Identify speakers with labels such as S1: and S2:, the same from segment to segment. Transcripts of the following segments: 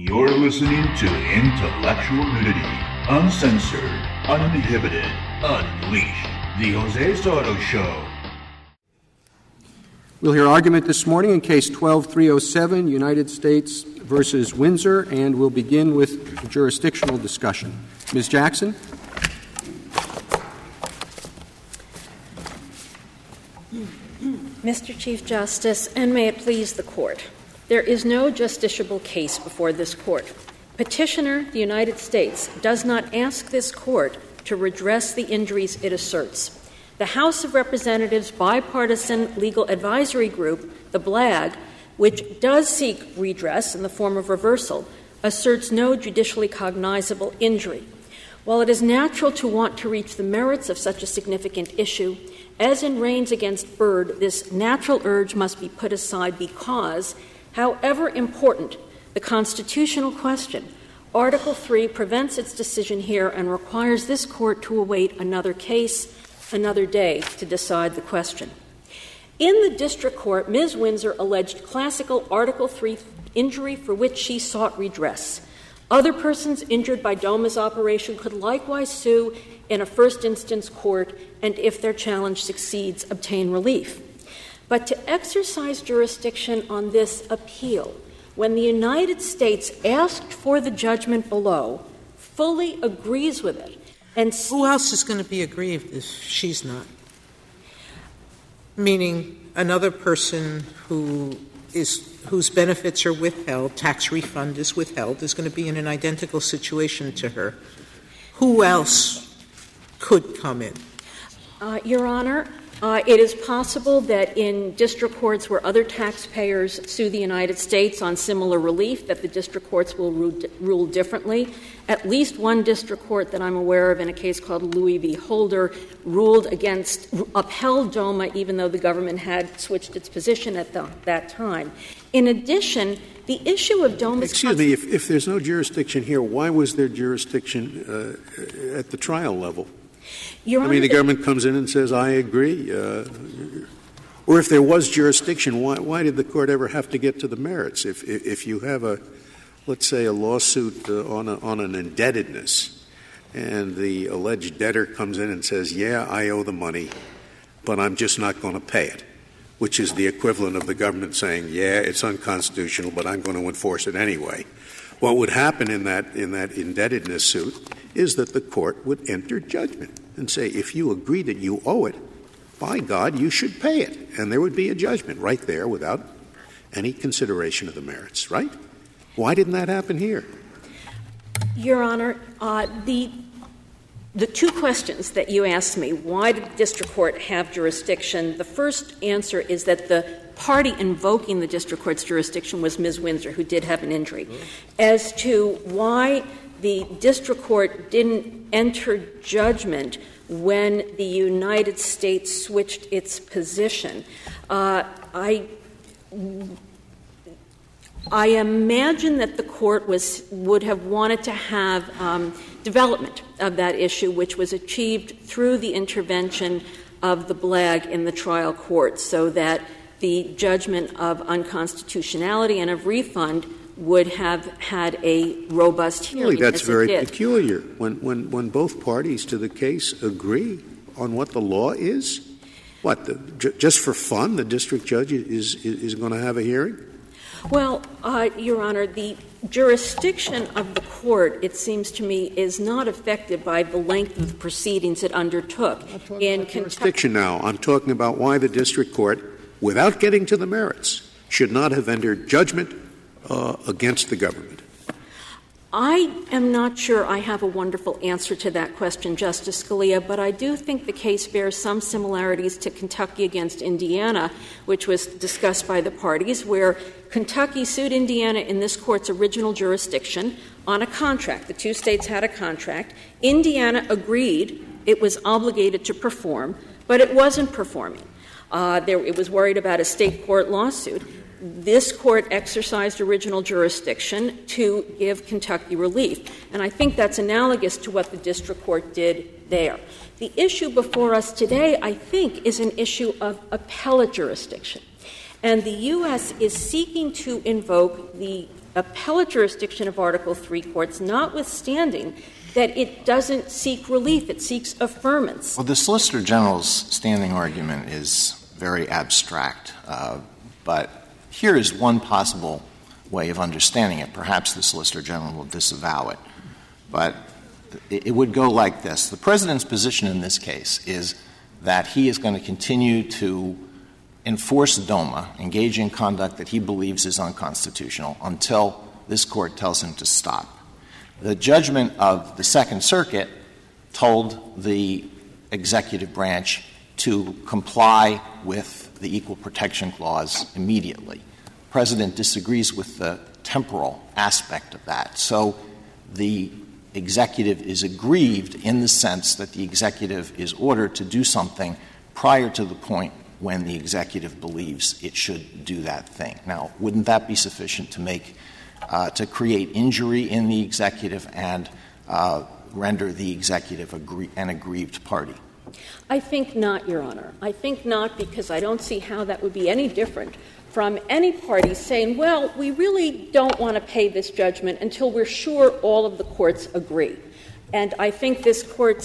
S1: You're listening to Intellectual Nudity, uncensored, uninhibited, unleashed. The Jose Soto Show.
S2: We'll hear argument this morning in Case 12-307, United States versus Windsor, and we'll begin with a jurisdictional discussion. Ms. Jackson?
S3: Mr. Chief Justice, and may it please the Court, there is no justiciable case before this Court. Petitioner, the United States, does not ask this Court to redress the injuries it asserts. The House of Representatives bipartisan legal advisory group, the BLAG, which does seek redress in the form of reversal, asserts no judicially cognizable injury. While it is natural to want to reach the merits of such a significant issue, as in Raines against Byrd, this natural urge must be put aside because, however important the constitutional question, Article 3 prevents its decision here and requires this Court to await another case, another day, to decide the question. In the district court, Ms. Windsor alleged classical Article 3 injury for which she sought redress. Other persons injured by Doma's operation could likewise sue in a first-instance court and, if their challenge succeeds, obtain relief. But to exercise jurisdiction on this appeal, when the United States asked for the judgment below, fully agrees with it, and
S4: who else is going to be aggrieved if she's not? Meaning another person whose benefits are withheld, tax refund is withheld, is going to be in an identical situation to her. Who else could come in?
S3: Your Honor, it is possible that in district courts where other taxpayers sue the United States on similar relief, that the district courts will rule differently. At least one district court that I'm aware of in a case called Louis v. Holder upheld Doma even though the government had switched its position at that time. In addition, the issue of Doma's...
S2: Excuse me, if there's no jurisdiction here, why was there jurisdiction at the trial level? The government comes in and says, I agree. Or if there was jurisdiction, why did the court ever have to get to the merits? If you have let's say, a lawsuit on an indebtedness, and the alleged debtor comes in and says, yeah, I owe the money, but I'm just not going to pay it, which is the equivalent of the government saying, yeah, it's unconstitutional, but I'm going to enforce it anyway. What would happen in that indebtedness suit is that the court would enter judgment and say, if you agree that you owe it, by God, you should pay it. And there would be a judgment right there without any consideration of the merits, right? Why didn't that happen here?
S3: Your Honor, the two questions that you asked me, why did the district court have jurisdiction? The first answer is that the party invoking the district court's jurisdiction was Ms. Windsor, who did have an injury. As to why the district court didn't enter judgment when the United States switched its position, I imagine that the court would have wanted to have development of that issue, which was achieved through the intervention of the BLAG in the trial court, so that the judgment of unconstitutionality and of refund would have had a robust hearing.
S2: Really, that's very peculiar. When both parties to the case agree on what the law is, just for fun, the district judge is going to have a hearing?
S3: Well, Your Honor, the jurisdiction of the court, it seems to me, is not affected by the length of the proceedings it undertook. In
S2: jurisdiction now, I'm talking about why the district court, without getting to the merits, should not have entered judgment against the government.
S3: I am not sure I have a wonderful answer to that question, Justice Scalia, but I do think the case bears some similarities to Kentucky against Indiana, which was discussed by the parties, where Kentucky sued Indiana in this court's original jurisdiction on a contract. The two states had a contract. Indiana agreed it was obligated to perform, but it wasn't performing. It was worried about a state court lawsuit. This court exercised original jurisdiction to give Kentucky relief. And I think that's analogous to what the district court did there. The issue before us today, I think, is an issue of appellate jurisdiction. And the U.S. is seeking to invoke the appellate jurisdiction of Article III courts, notwithstanding that it doesn't seek relief, it seeks affirmance.
S5: Well, the Solicitor General's standing argument is very abstract, but here is one possible way of understanding it. Perhaps the Solicitor General will disavow it, but it would go like this. The President's position in this case is that he is going to continue to enforce Doma, engage in conduct that he believes is unconstitutional, until this Court tells him to stop. The judgment of the Second Circuit told the executive branch to comply with the Equal Protection Clause immediately. The President disagrees with the temporal aspect of that. So the executive is aggrieved in the sense that the executive is ordered to do something prior to the point when the executive believes it should do that thing. Now, wouldn't that be sufficient to make to create injury in the executive and render the executive an aggrieved party?
S3: I think not, Your Honor. I think not, because I don't see how that would be any different from any party saying, well, we really don't want to pay this judgment until we're sure all of the courts agree. And I think this Court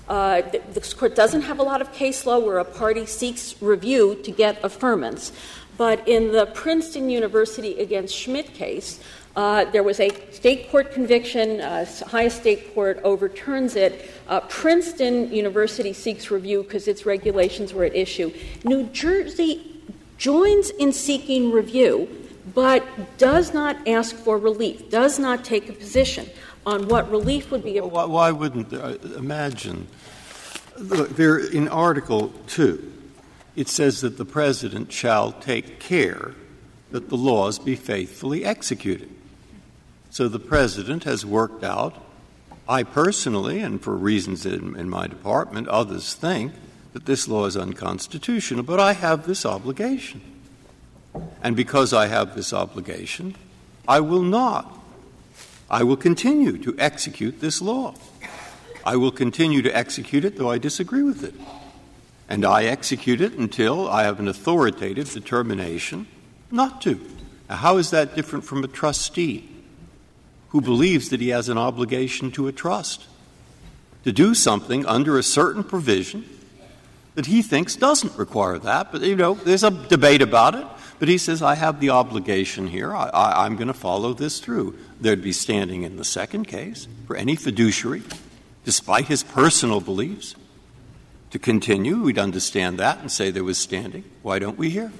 S3: doesn't have a lot of case law where a party seeks review to get affirmance. But in the Princeton University against Schmidt case, there was a state court conviction, highest state court overturns it. Princeton University seeks review because its regulations were at issue. New Jersey joins in seeking review, but does not ask for relief, does not take a position on what relief would be.
S6: Why wouldn't imagine? Look, there in Article 2, it says that the President shall take care that the laws be faithfully executed. So the President has worked out, I personally, and for reasons in my department, others think that this law is unconstitutional, but I have this obligation. And because I have this obligation, I will not. I will continue to execute this law. I will continue to execute it, though I disagree with it. And I execute it until I have an authoritative determination not to. Now, how is that different from a trustee who believes that he has an obligation to a trust to do something under a certain provision that he thinks doesn't require that? But, there's a debate about it. But he says, I have the obligation here. I'm going to follow this through. There'd be standing in the second case for any fiduciary, despite his personal beliefs, to continue. We'd understand that and say there was standing. Why don't we here?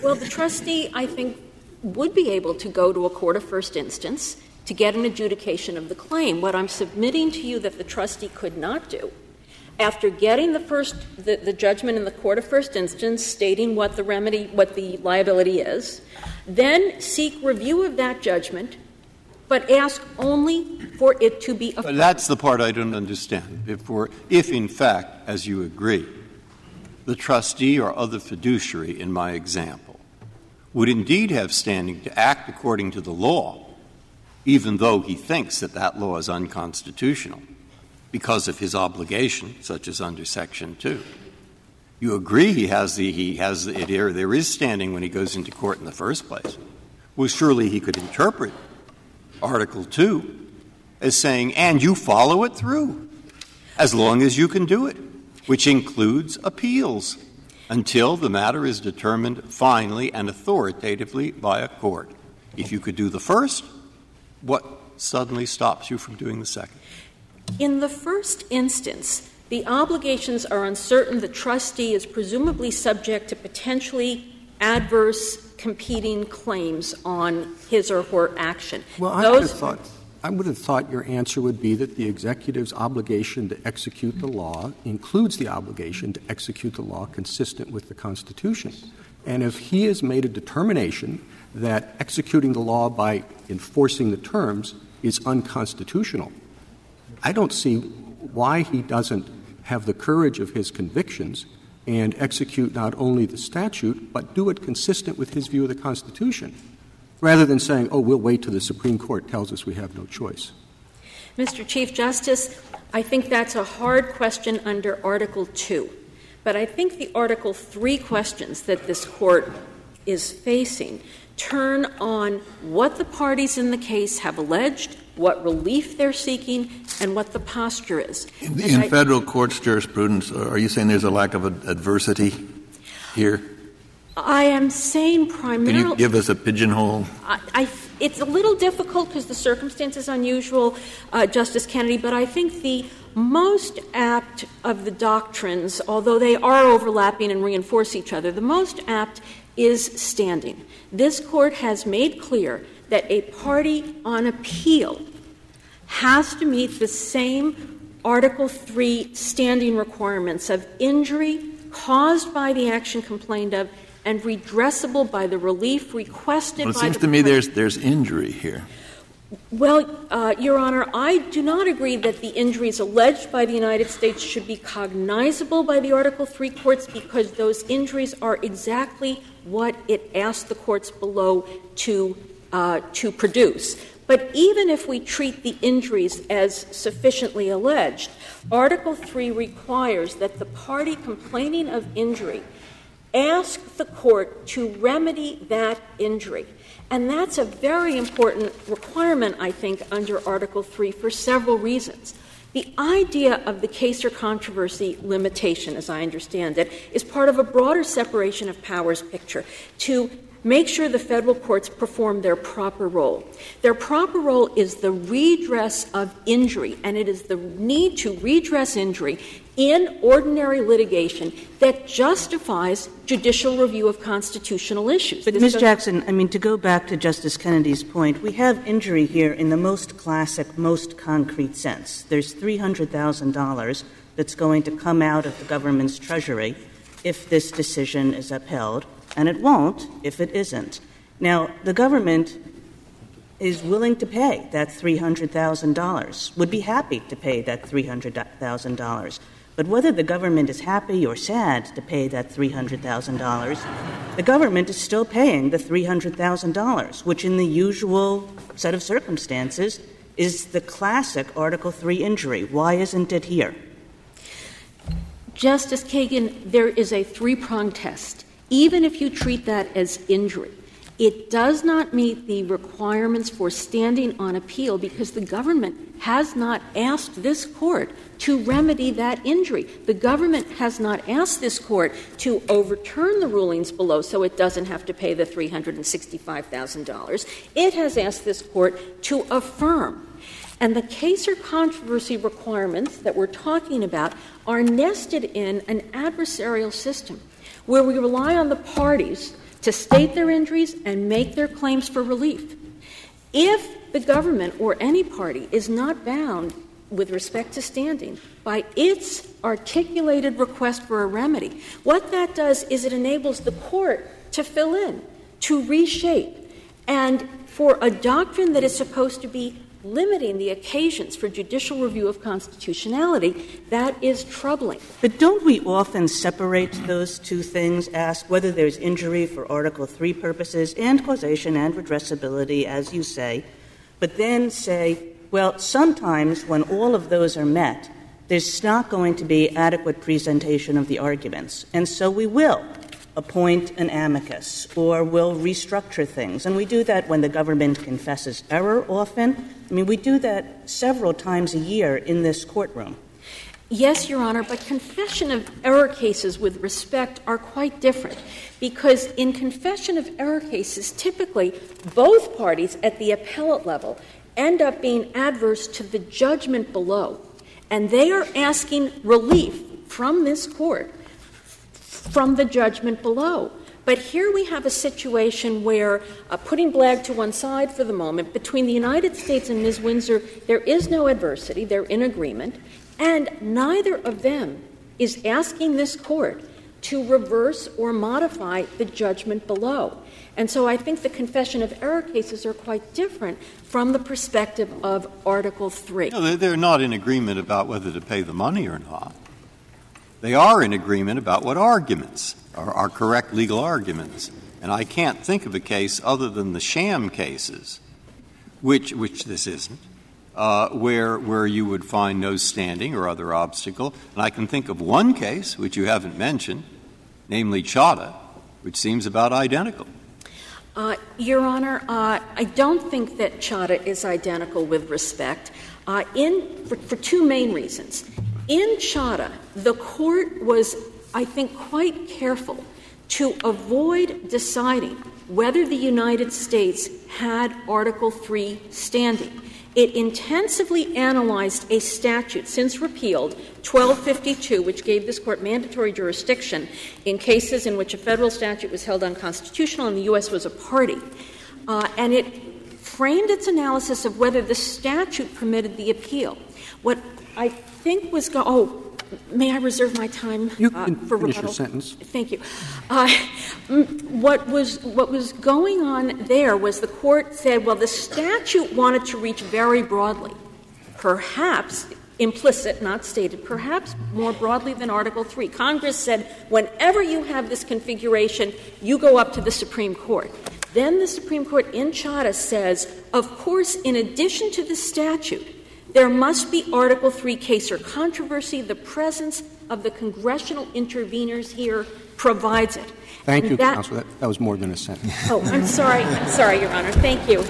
S3: Well, the trustee, I think, would be able to go to a court of first instance to get an adjudication of the claim. What I'm submitting to you that the trustee could not do, after getting the judgment in the court of first instance stating what the remedy, what the liability is, then seek review of that judgment, but ask only for it to be affirmed.
S6: That's the part I don't understand. If in fact, as you agree, the trustee or other fiduciary in my example would indeed have standing to act according to the law, even though he thinks that that law is unconstitutional because of his obligation, such as under Section 2. You agree there is standing when he goes into court in the first place. Well, surely he could interpret Article 2 as saying, and you follow it through, as long as you can do it, which includes appeals, until the matter is determined finally and authoritatively by a court. If you could do the first, what suddenly stops you from doing the second?
S3: In the first instance, the obligations are uncertain. The trustee is presumably subject to potentially adverse competing claims on his or her action.
S7: Well, I would have thought your answer would be that the executive's obligation to execute the law includes the obligation to execute the law consistent with the Constitution. And if he has made a determination that executing the law by enforcing the terms is unconstitutional, I don't see why he doesn't have the courage of his convictions and execute not only the statute, but do it consistent with his view of the Constitution, rather than saying, we'll wait till the Supreme Court tells us we have no choice.
S3: Mr. Chief Justice, I think that's a hard question under Article 2. But I think the Article 3 questions that this Court is facing turn on what the parties in the case have alleged, what relief they're seeking, and what the posture is.
S8: In federal courts jurisprudence, are you saying there's a lack of adversity here?
S3: I am saying primarily...
S8: Can you give us a pigeonhole?
S3: It's a little difficult because the circumstance is unusual, Justice Kennedy, but I think the most apt of the doctrines, although they are overlapping and reinforce each other, the most apt is standing. This Court has made clear that a party on appeal has to meet the same Article III standing requirements of injury caused by the action complained of and redressable by the relief requested by the
S8: It seems to me there's injury here.
S3: Well, Your Honor, I do not agree that the injuries alleged by the United States should be cognizable by the Article III courts because those injuries are exactly what it asked the courts below to produce. But even if we treat the injuries as sufficiently alleged, Article III requires that the party complaining of injury ask the court to remedy that injury. And that's a very important requirement, I think, under Article III for several reasons. The idea of the case or controversy limitation, as I understand it, is part of a broader separation of powers picture to make sure the federal courts perform their proper role. Their proper role is the redress of injury, and it is the need to redress injury in ordinary litigation that justifies judicial review of constitutional issues.
S9: But, Ms. Jackson, to go back to Justice Kennedy's point, we have injury here in the most classic, most concrete sense. There's $300,000 that's going to come out of the government's treasury if this decision is upheld, and it won't if it isn't. Now, the government is willing to pay that $300,000, would be happy to pay that $300,000. But whether the government is happy or sad to pay that $300,000, the government is still paying the $300,000, which in the usual set of circumstances is the classic Article III injury. Why isn't it here?
S3: Justice Kagan, there is a three-pronged test. Even if you treat that as injury, it does not meet the requirements for standing on appeal because the government has not asked this court to remedy that injury. The government has not asked this court to overturn the rulings below so it doesn't have to pay the $365,000. It has asked this court to affirm. And the case or controversy requirements that we're talking about are nested in an adversarial system where we rely on the parties to state their injuries and make their claims for relief. If the government or any party is not bound with respect to standing by its articulated request for a remedy, what that does is it enables the court to fill in, to reshape, and for a doctrine that is supposed to be limiting the occasions for judicial review of constitutionality, that is troubling.
S9: But don't we often separate those two things, ask whether there's injury for Article III purposes and causation and redressability, as you say, but then say, well, sometimes when all of those are met, there's not going to be adequate presentation of the arguments, and so we will appoint an amicus or will restructure things. And we do that when the government confesses error often. We do that several times a year in this courtroom.
S3: Yes, Your Honor, but confession of error cases with respect are quite different because in confession of error cases, typically both parties at the appellate level end up being adverse to the judgment below, and they are asking relief from this court from the judgment below. But here we have a situation where, putting Blagg to one side for the moment, between the United States and Ms. Windsor, there is no adversity, they're in agreement, and neither of them is asking this court to reverse or modify the judgment below. And so I think the confession of error cases are quite different from the perspective of Article III.
S6: No, they're not in agreement about whether to pay the money or not. They are in agreement about what arguments are correct legal arguments. And I can't think of a case other than the sham cases, which this isn't, where you would find no standing or other obstacle. And I can think of one case, which you haven't mentioned, namely Chadha, which seems about identical.
S3: Your Honor, I don't think that Chadha is identical with respect for two main reasons. In Chadha, the Court was, I think, quite careful to avoid deciding whether the United States had Article III standing. It intensively analyzed a statute since repealed, 1252, which gave this Court mandatory jurisdiction in cases in which a federal statute was held unconstitutional and the U.S. was a party. And it framed its analysis of whether the statute permitted the appeal. What I think was may I reserve my time
S7: you can
S3: for
S7: finish
S3: rebuttal?
S7: Your sentence.
S3: Thank you. What was going on there was the Court said, well, the statute wanted to reach very broadly, perhaps implicit, not stated, perhaps more broadly than Article III. Congress said, whenever you have this configuration, you go up to the Supreme Court. Then the Supreme Court in Chadha says, of course, in addition to the statute, there must be Article III case or controversy. The presence of the congressional interveners here provides it.
S7: Thank you, Counsel. That was more than a sentence.
S3: Oh, I'm sorry. I'm sorry, Your Honor. Thank you.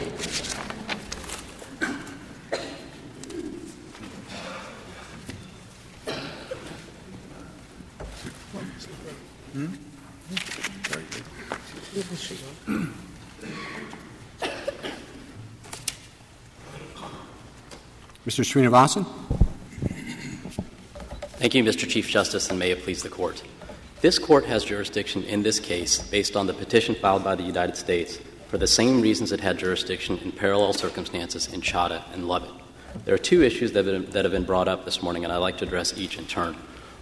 S7: Mr. Srinivasan.
S10: Thank you, Mr. Chief Justice, and may it please the Court. This Court has jurisdiction in this case based on the petition filed by the United States for the same reasons it had jurisdiction in parallel circumstances in Chadha and Lovett. There are two issues that have been brought up this morning, and I'd like to address each in turn.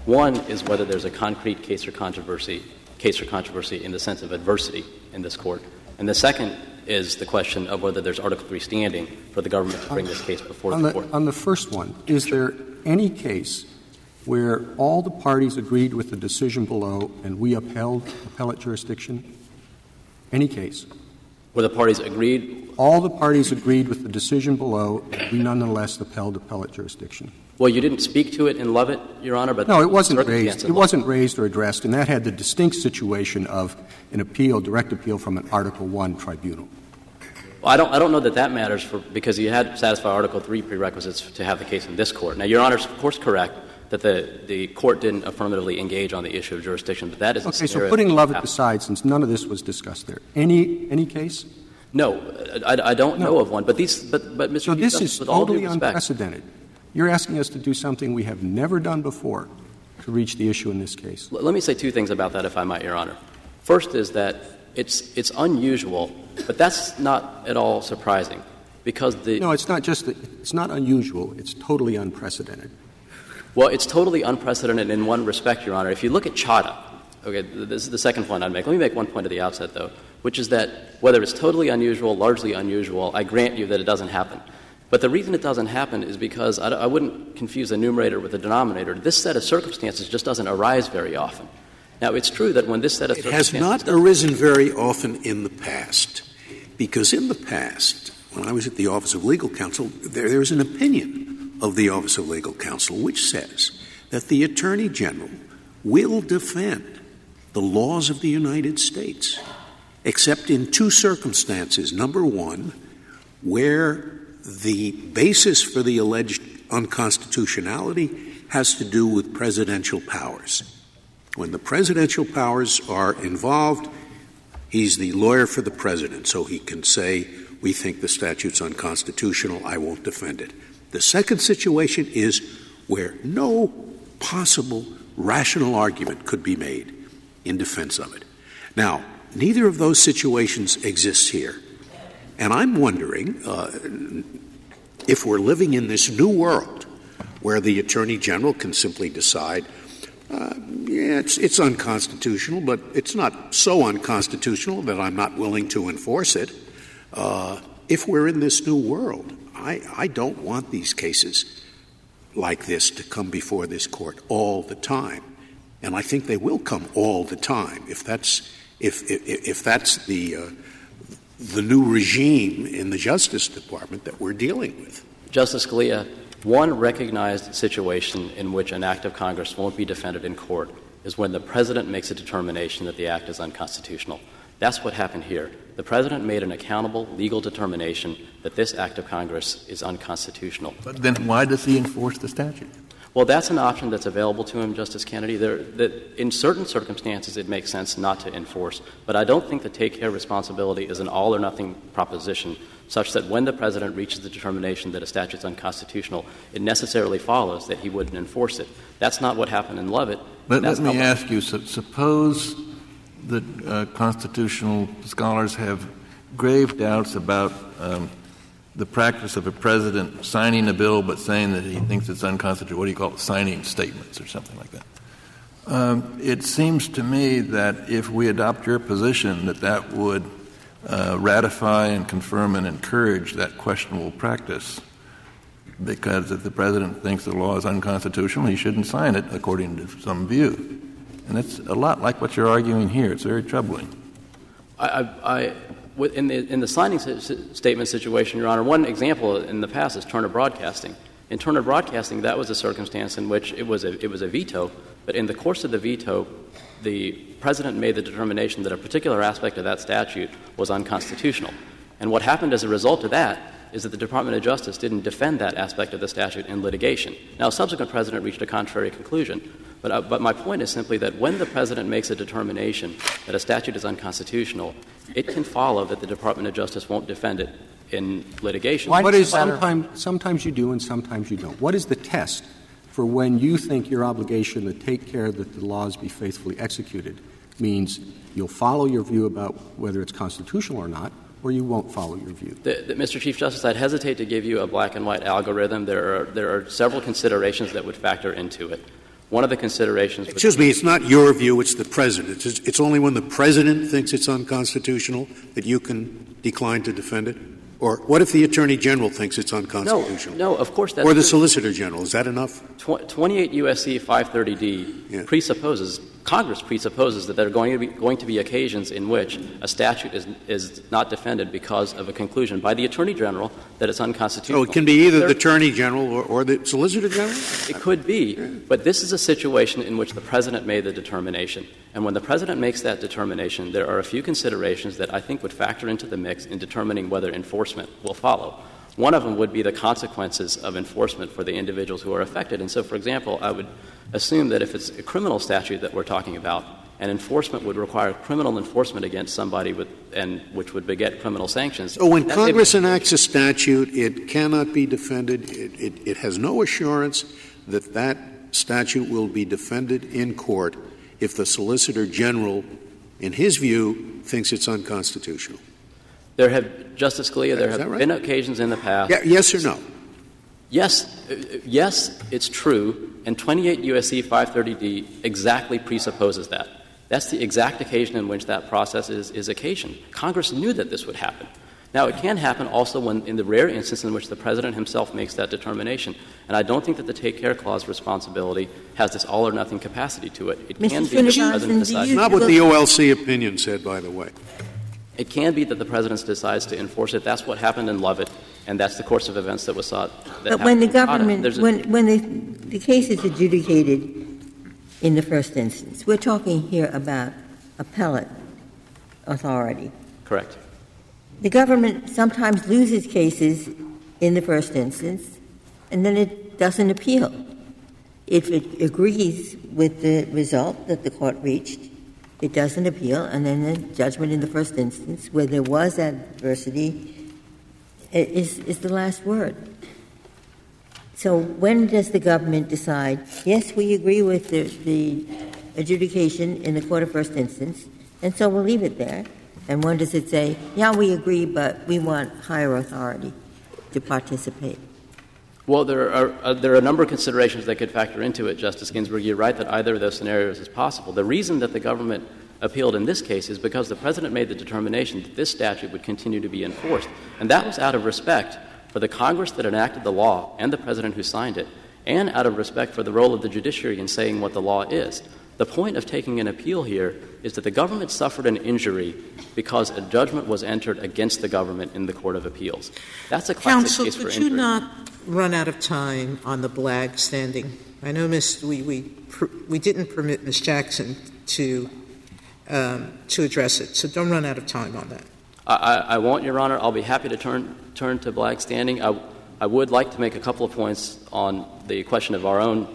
S10: One is whether there's a concrete case or controversy in the sense of adversity in this Court. And the second is the question of whether there's Article III standing for the government to bring this case before the Court.
S7: On the first one, is there any case where all the parties agreed with the decision below and we upheld appellate jurisdiction? Any case?
S10: Where the parties agreed?
S7: All the parties agreed with the decision below and we nonetheless upheld appellate jurisdiction.
S10: Well, you didn't speak to it in Lovett, Your Honor, but
S7: no, it wasn't raised. It wasn't raised or addressed, and that had the distinct situation of an appeal, direct appeal from an Article I tribunal.
S10: Well, I don't know that matters because you had to satisfy Article III prerequisites to have the case in this Court. Now, Your Honor is, of course, correct that the Court didn't affirmatively engage on the issue of jurisdiction, but that is
S7: okay. So putting Lovett aside, since none of this was discussed there, any case?
S10: No, I don't know of one. But Mr.
S7: So this
S10: Justice,
S7: is totally unprecedented. You're asking us to do something we have never done before to reach the issue in this case.
S10: Let me say two things about that, if I might, Your Honor. First is that it's unusual, but that's not at all surprising because
S7: No, it's not just it's not unusual. It's totally unprecedented.
S10: Well, it's totally unprecedented in one respect, Your Honor. If you look at Chadha, okay, this is the second point I'd make. Let me make one point at the outset, though, which is that whether it's totally unusual, largely unusual, I grant you that it doesn't happen. But the reason it doesn't happen is because I wouldn't confuse the numerator with the denominator. This set of circumstances just doesn't arise very often. Now, it's true that when this set of circumstances...
S2: It has not arisen very often in the past, because in the past, when I was at the Office of Legal Counsel, there's an opinion of the Office of Legal Counsel which says that the Attorney General will defend the laws of the United States, except in two circumstances. Number one, where the basis for the alleged unconstitutionality has to do with presidential powers. When the presidential powers are involved, he's the lawyer for the president, so he can say, we think the statute's unconstitutional, I won't defend it. The second situation is where no possible rational argument could be made in defense of it. Now, neither of those situations exists here. And I'm wondering if we're living in this new world where the Attorney General can simply decide, it's unconstitutional, but it's not so unconstitutional that I'm not willing to enforce it. If we're in this new world, I don't want these cases like this to come before this Court all the time. And I think they will come all the time if that's the new regime in the Justice Department that we're dealing with.
S10: Justice Scalia, one recognized situation in which an act of Congress won't be defended in court is when the President makes a determination that the act is unconstitutional. That's what happened here. The President made an accountable legal determination that this act of Congress is unconstitutional.
S8: But then why does he enforce the statute?
S10: Well, that's an option that's available to him, Justice Kennedy. In certain circumstances, it makes sense not to enforce. But I don't think the take-care responsibility is an all-or-nothing proposition, such that when the President reaches the determination that a statute is unconstitutional, it necessarily follows that he wouldn't enforce it. That's not what happened in Lovett.
S8: Let me ask you, suppose that constitutional scholars have grave doubts about the practice of a president signing a bill but saying that he thinks it's unconstitutional. What do you call it? Signing statements or something like that. It seems to me that if we adopt your position that would ratify and confirm and encourage that questionable practice, because if the president thinks the law is unconstitutional, he shouldn't sign it according to some view. And it's a lot like what you're arguing here. It's very troubling.
S10: In the signing statement situation, Your Honor, one example in the past is Turner Broadcasting. In Turner Broadcasting, that was a circumstance in which it was a veto, but in the course of the veto, the President made the determination that a particular aspect of that statute was unconstitutional. And what happened as a result of that is that the Department of Justice didn't defend that aspect of the statute in litigation. Now, a subsequent President reached a contrary conclusion, but my point is simply that when the President makes a determination that a statute is unconstitutional, it can follow that the Department of Justice won't defend it in litigation.
S7: What is sometimes you do and sometimes you don't. What is the test for when you think your obligation to take care that the laws be faithfully executed means you'll follow your view about whether it's constitutional or not, or you won't follow your view?
S10: Mr. Chief Justice, I'd hesitate to give you a black-and-white algorithm. There are several considerations that would factor into it. One of the considerations —
S2: Excuse me, it's not your view, it's the President. It's only when the President thinks it's unconstitutional that you can decline to defend it? Or what if the Attorney General thinks it's unconstitutional?
S10: No, of course that's
S2: Or the
S10: true.
S2: Solicitor General. Is that enough?
S10: 28 U.S.C. 530D presupposes — Congress presupposes that there are going to be occasions in which a statute is not defended because of a conclusion by the Attorney General that it's unconstitutional.
S2: Oh, it can be either the Attorney General or the Solicitor General?
S10: It could be, but this is a situation in which the President made the determination. And when the President makes that determination, there are a few considerations that I think would factor into the mix in determining whether enforcement will follow. One of them would be the consequences of enforcement for the individuals who are affected. And so, for example, I would assume that if it's a criminal statute that we're talking about, and enforcement would require criminal enforcement against somebody which would beget criminal sanctions.
S2: So when Congress enacts a statute, it cannot be defended. It has no assurance that that statute will be defended in court if the Solicitor General, in his view, thinks it's unconstitutional.
S10: Justice Scalia, there have been occasions in the past.
S2: Yes or no?
S10: Yes, it's true, and 28 U.S.C. 530D exactly presupposes that. That's the exact occasion in which that process is occasioned. Congress knew that this would happen. Now, it can happen also in the rare instance in which the President himself makes that determination. And I don't think that the Take Care Clause responsibility has this all-or-nothing capacity to it. It can be that the President decides —
S2: not what the OLC opinion said, by the way.
S10: It can be that the President decides to enforce it. That's what happened in Lovett, and that's the course of events that was sought.
S11: But when the government — when the case is adjudicated in the first instance, we're talking here about appellate authority.
S10: Correct.
S11: The government sometimes loses cases in the first instance, and then it doesn't appeal. If it agrees with the result that the court reached, it doesn't appeal, and then the judgment in the first instance, where there was adversity, is the last word. So when does the government decide, yes, we agree with the adjudication in the court of first instance, and so we'll leave it there? And when does it say, yeah, we agree, but we want higher authority to participate?
S10: Well, there are a number of considerations that could factor into it, Justice Ginsburg. You're right that either of those scenarios is possible. The reason that the government appealed in this case is because the President made the determination that this statute would continue to be enforced. And that was out of respect for the Congress that enacted the law and the President who signed it, and out of respect for the role of the judiciary in saying what the law is. The point of taking an appeal here is that the government suffered an injury because a judgment was entered against the government in the Court of Appeals. That's a classic case for injury.
S4: Counsel, could you not run out of time on the Blagg standing? I know we didn't permit Ms. Jackson to to address it. So don't run out of time on that.
S10: I won't, Your Honor. I'll be happy to turn to black standing. I would like to make a couple of points on the question of our own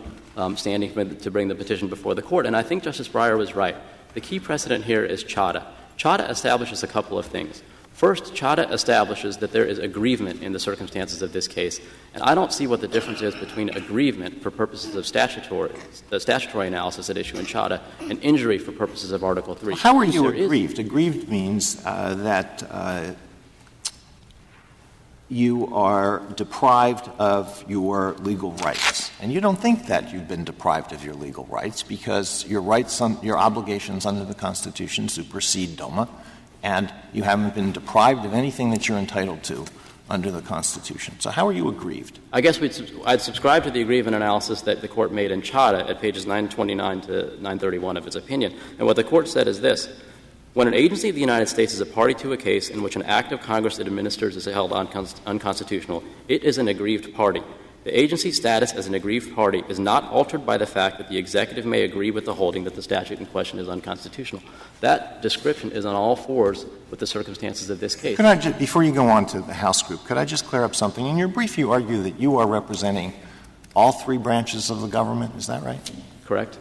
S10: standing to bring the petition before the Court. And I think Justice Breyer was right. The key precedent here is Chadha. Chadha establishes a couple of things. First, Chadha establishes that there is aggrievement in the circumstances of this case. And I don't see what the difference is between aggrievement for purposes of the statutory analysis at issue in Chadha and injury for purposes of Article III.
S5: Well, how are you aggrieved? Aggrieved means that you are deprived of your legal rights. And you don't think that you've been deprived of your legal rights because your obligations under the Constitution supersede Doma, and you haven't been deprived of anything that you're entitled to under the Constitution. So how are you aggrieved?
S10: I guess I'd subscribe to the aggrievement analysis that the Court made in Chadha at pages 929 to 931 of its opinion. And what the Court said is this: when an agency of the United States is a party to a case in which an act of Congress it administers is held unconstitutional, it is an aggrieved party. The agency's status as an aggrieved party is not altered by the fact that the executive may agree with the holding that the statute in question is unconstitutional. That description is on all fours with the circumstances of this case.
S5: Could I before you go on to the House group, could I just clear up something? In your brief, you argue that you are representing all three branches of the government. Is that right?
S10: Correct.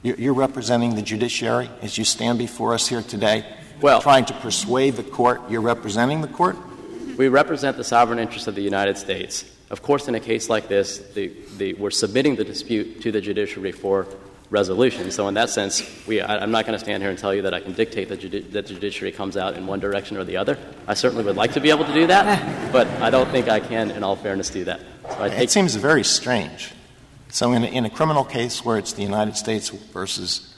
S5: You're representing the judiciary as you stand before us here today,
S10: well,
S5: trying to persuade the Court. You're representing the Court?
S10: We represent the sovereign interests of the United States. Of course, in a case like this, we're submitting the dispute to the judiciary for resolution. So in that sense, I'm not going to stand here and tell you that I can dictate that the judiciary comes out in one direction or the other. I certainly would like to be able to do that, but I don't think I can, in all fairness, do that. So
S5: it seems very strange. So in a criminal case where it's the United States versus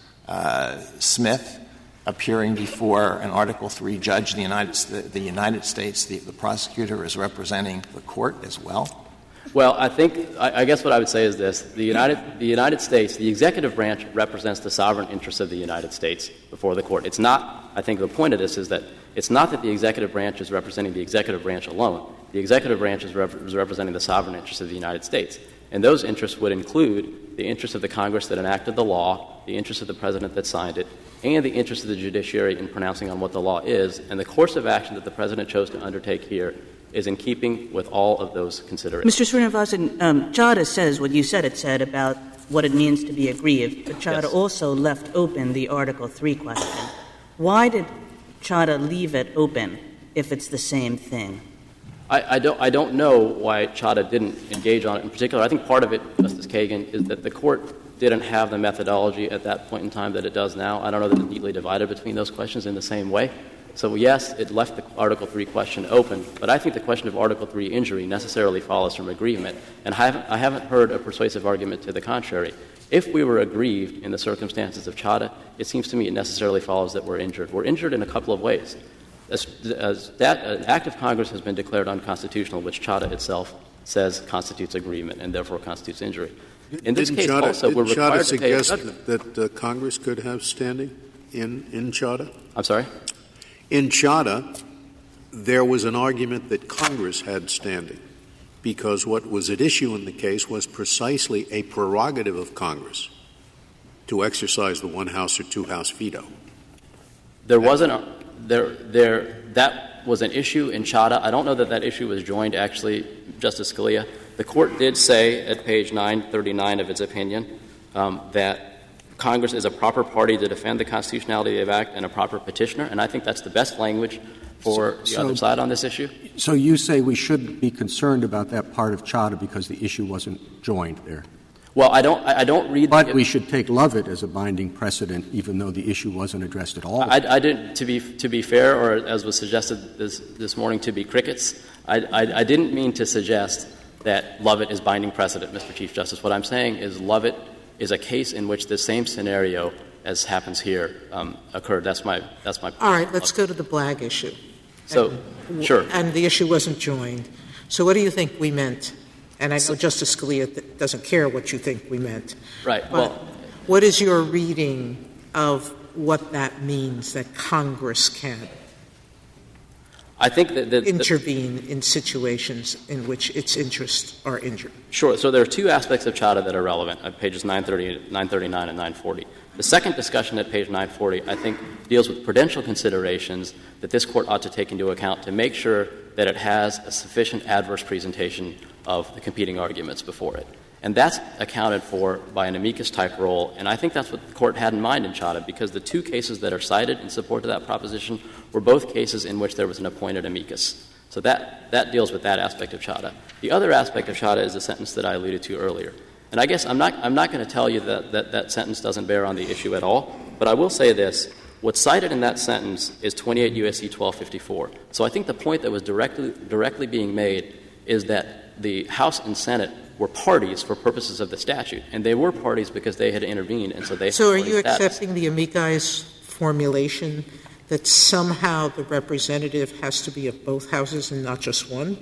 S5: Smith appearing before an Article III judge, the United States, the prosecutor is representing the Court as well?
S10: Well, I guess what I would say is this. The United States, the executive branch represents the sovereign interests of the United States before the Court. It's not, I think the point of this is that it's not that the executive branch is representing the executive branch alone. The executive branch is representing the sovereign interests of the United States. And those interests would include the interests of the Congress that enacted the law, the interests of the President that signed it, and the interests of the judiciary in pronouncing on what the law is. And the course of action that the President chose to undertake here is in keeping with all of those considerations.
S9: Mr. Srinivasan, Chadha says what you said it said about what it means to be aggrieved, but Chadha also left open the Article III question. Why did Chadha leave it open if it's the same thing?
S10: I don't know why Chadha didn't engage on it in particular. I think part of it, Justice Kagan, is that the Court didn't have the methodology at that point in time that it does now. I don't know that it's neatly divided between those questions in the same way. So, yes, it left the Article III question open, but I think the question of Article III injury necessarily follows from aggrievement, and I haven't heard a persuasive argument to the contrary. If we were aggrieved in the circumstances of Chadha, it seems to me it necessarily follows that we're injured. We're injured in a couple of ways. An act of Congress has been declared unconstitutional, which Chadha itself says constitutes aggrievement and therefore constitutes injury. In this case, also, we're required to pay a judgment.
S2: That Congress could have standing in Chadha?
S10: I'm sorry?
S2: In Chadha, there was an argument that Congress had standing because what was at issue in the case was precisely a prerogative of Congress to exercise the one-house or two-house veto.
S10: There wasn't that was an issue in Chadha. I don't know that issue was joined, actually, Justice Scalia. The Court did say at page 939 of its opinion that Congress is a proper party to defend the constitutionality of the Act and a proper petitioner, and I think that's the best language for the other side on this issue.
S7: So you say we should be concerned about that part of Chadha because the issue wasn't joined there?
S10: Well, I don't read.
S7: But we should take Lovett as a binding precedent, even though the issue wasn't addressed at all.
S10: I didn't. To be fair, or as was suggested this morning, to be crickets. I didn't mean to suggest that Lovett is binding precedent, Mr. Chief Justice. What I'm saying is Lovett is a case in which the same scenario as happens here occurred. That's my.
S4: All right. Let's go to the Blagg issue.
S10: So, sure.
S4: And the issue wasn't joined. So, what do you think we meant? And I know Justice Scalia doesn't care what you think we meant.
S10: Right.
S4: But what is your reading of what that means, that Congress can
S10: I think that
S4: intervene in situations in which its interests are injured?
S10: Sure. So there are two aspects of Chadha that are relevant at pages 939 and 940. The second discussion at page 940, I think, deals with prudential considerations that this Court ought to take into account to make sure that it has a sufficient adverse presentation of the competing arguments before it. And that's accounted for by an amicus-type role, and I think that's what the Court had in mind in Chadha, because the two cases that are cited in support of that proposition were both cases in which there was an appointed amicus. So that deals with that aspect of Chadha. The other aspect of Chadha is the sentence that I alluded to earlier. And I guess I'm not going to tell you that sentence doesn't bear on the issue at all, but I will say this. What's cited in that sentence is 28 U.S.C. 1254. So I think the point that was directly being made is that the House and Senate were parties for purposes of the statute, and they were parties because they had intervened, and so they
S4: So are you
S10: status.
S4: accepting the amici's formulation that somehow the representative has to be of both houses and not just one?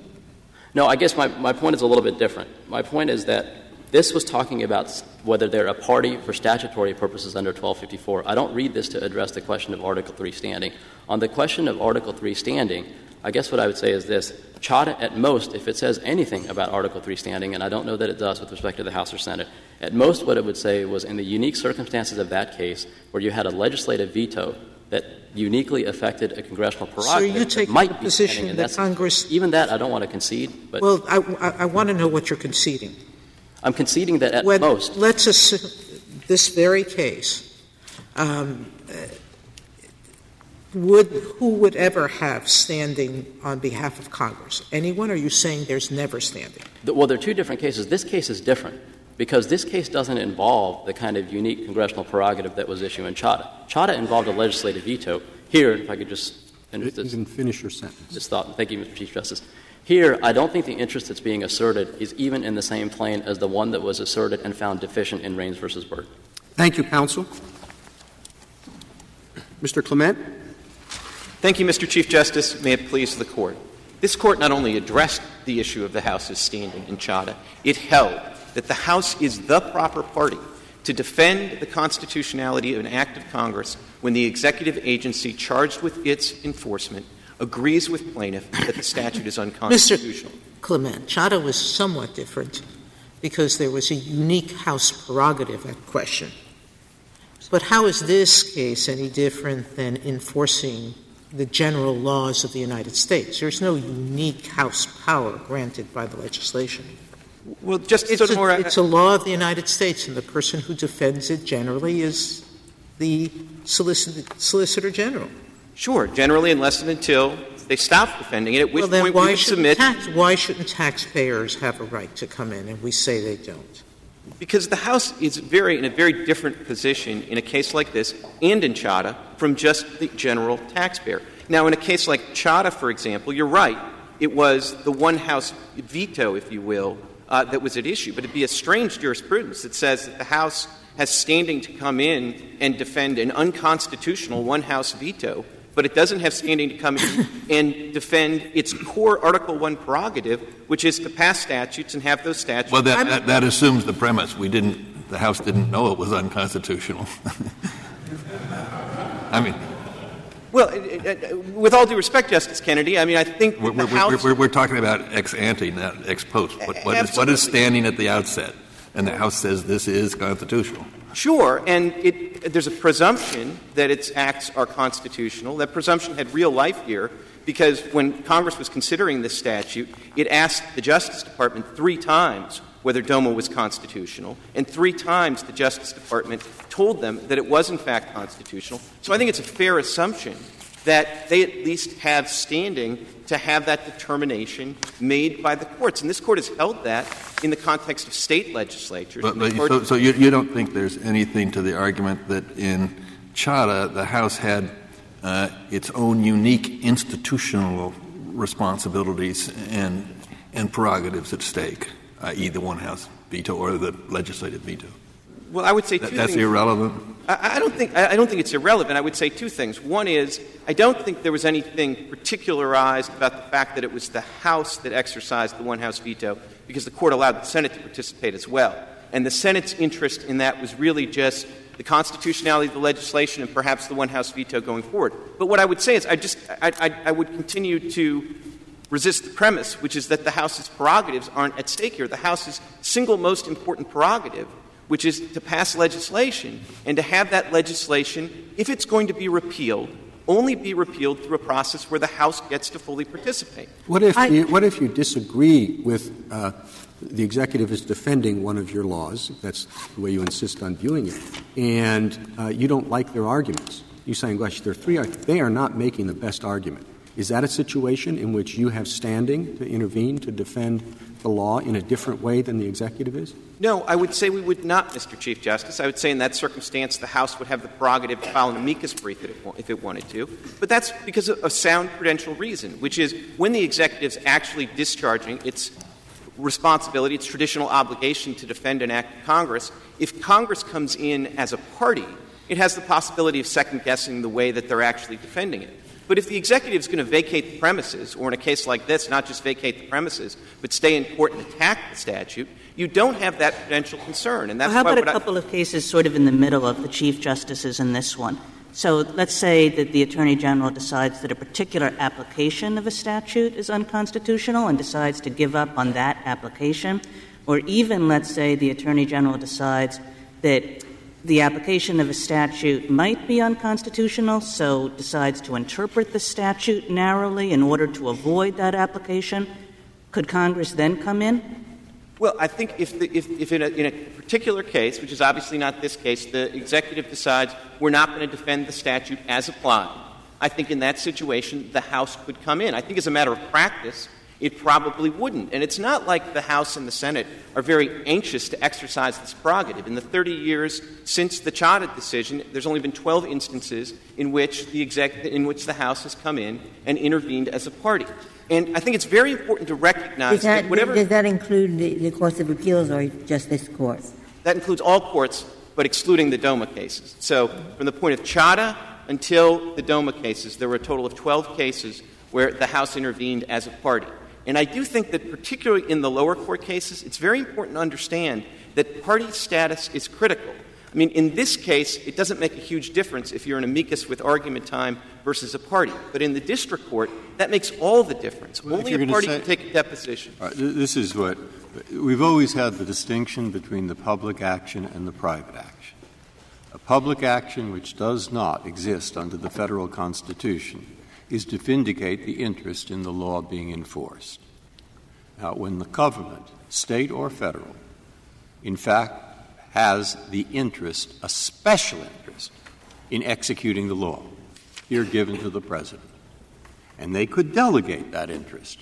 S10: No, I guess my point is a little bit different. My point is that this was talking about whether they're a party for statutory purposes under 1254. I don't read this to address the question of Article III standing. On the question of Article III standing, I guess what I would say is this. Chadha, at most, if it says anything about Article III standing, and I don't know that it does with respect to the House or Senate, at most what it would say was in the unique circumstances of that case where you had a legislative veto that uniquely affected a congressional prerogative.
S4: So you take
S10: might
S4: the
S10: be
S4: position that Congress —
S10: even that I don't want to concede. But
S4: well, I want to know what you're conceding.
S10: I'm conceding that at most.
S4: Let's assume this very case, who would ever have standing on behalf of Congress? Anyone? Or are you saying there's never standing?
S10: Well, there are two different cases. This case is different because this case doesn't involve the kind of unique congressional prerogative that was issued in Chadha. Chadha involved a legislative veto. Here, if I could just finish this.
S7: You can finish your sentence.
S10: This thought. Thank you, Mr. Chief Justice. Here, I don't think the interest that's being asserted is even in the same plane as the one that was asserted and found deficient in Raines v. Byrd.
S7: Thank you, counsel. Mr. Clement.
S12: Thank you, Mr. Chief Justice. May it please the Court. This Court not only addressed the issue of the House's standing in Chadha, it held that the House is the proper party to defend the constitutionality of an act of Congress when the executive agency charged with its enforcement agrees with plaintiff that the statute is unconstitutional.
S4: Mr. Clement, Chadha was somewhat different because there was a unique House prerogative at question. But how is this case any different than enforcing the general laws of the United States? There's no unique House power granted by the legislation.
S12: Well, just
S4: it's a law of the United States, and the person who defends it generally is the Solicitor General.
S12: Sure, generally, unless and until they stop defending it, at which point we would submit.
S4: Why shouldn't taxpayers have a right to come in, and we say they don't?
S12: Because the House is in a very different position in a case like this and in Chadha from just the general taxpayer. Now, in a case like Chadha, for example, you're right. It was the one-House veto, if you will, that was at issue. But it'd be a strange jurisprudence that says that the House has standing to come in and defend an unconstitutional one-House veto, but it doesn't have standing to come in and defend its core Article I prerogative, which is to pass statutes and have those statutes.
S8: Well, that assumes the premise. The House didn't know it was unconstitutional. I mean.
S12: Well, with all due respect, Justice Kennedy, I mean, I think the House.
S8: We're talking about ex ante, not ex post. What is standing at the outset? And the House says this is constitutional.
S12: Sure, and there's a presumption that its acts are constitutional. That presumption had real life here because when Congress was considering this statute, it asked the Justice Department 3 times whether Doma was constitutional, and 3 times the Justice Department told them that it was in fact constitutional. So I think it's a fair assumption that they at least have standing to have that determination made by the courts. And this Court has held that in the context of state legislatures.
S8: So you don't think there's anything to the argument that in Chadha the House had its own unique institutional responsibilities and prerogatives at stake, i.e. the one-House veto or the legislative veto?
S12: Well, I would say 2 things.
S8: That's irrelevant?
S12: I don't think it's irrelevant. I would say 2 things. One is, I don't think there was anything particularized about the fact that it was the House that exercised the one-House veto because the Court allowed the Senate to participate as well. And the Senate's interest in that was really just the constitutionality of the legislation and perhaps the one-House veto going forward. But what I would say is I would continue to resist the premise, which is that the House's prerogatives aren't at stake here. The House's single most important prerogative, which is to pass legislation and to have that legislation, if it's going to be repealed, only be repealed through a process where the House gets to fully participate.
S7: What if you disagree with the executive is defending one of your laws, if that's the way you insist on viewing it, and you don't like their arguments? You're saying, gosh, there are three they are not making the best argument. Is that a situation in which you have standing to intervene to defend the law in a different way than the executive is?
S12: No, I would say we would not, Mr. Chief Justice. I would say in that circumstance the House would have the prerogative to file an amicus brief if it wanted to. But that's because of a sound prudential reason, which is when the executive's actually discharging its responsibility, its traditional obligation to defend an act of Congress, if Congress comes in as a party, it has the possibility of second-guessing the way that they're actually defending it. But if the executive is going to vacate the premises, or in a case like this, not just vacate the premises, but stay in court and attack the statute, you don't have that prudential concern. And that's
S9: how about a couple of cases sort of in the middle of the Chief Justices in this one? So let's say that the Attorney General decides that a particular application of a statute is unconstitutional and decides to give up on that application, or even, let's say, the Attorney General decides that the application of a statute might be unconstitutional, so decides to interpret the statute narrowly in order to avoid that application. Could Congress then come in?
S12: Well, I think if in a particular case, which is obviously not this case, the executive decides we're not going to defend the statute as applied, I think in that situation the House could come in. I think as a matter of practice, it probably wouldn't. And it's not like the House and the Senate are very anxious to exercise this prerogative. In the 30 years since the Chadha decision, there's only been 12 instances in which the House has come in and intervened as a party. And I think it's very important to recognize that whatever...
S11: Does that include the courts of appeals or just this court?
S12: That includes all courts, but excluding the Doma cases. So from the point of Chadha until the Doma cases, there were a total of 12 cases where the House intervened as a party. And I do think that particularly in the lower court cases, it's very important to understand that party status is critical. I mean, in this case, it doesn't make a huge difference if you're an amicus with argument time versus a party. But in the district court, that makes all the difference. Well, only a party can take a deposition.
S6: This is what — we've always had the distinction between the public action and the private action. A public action which does not exist under the Federal Constitution is to vindicate the interest in the law being enforced. Now, when the government, state or federal, in fact has the interest, a special interest, in executing the law, here given to the President, and they could delegate that interest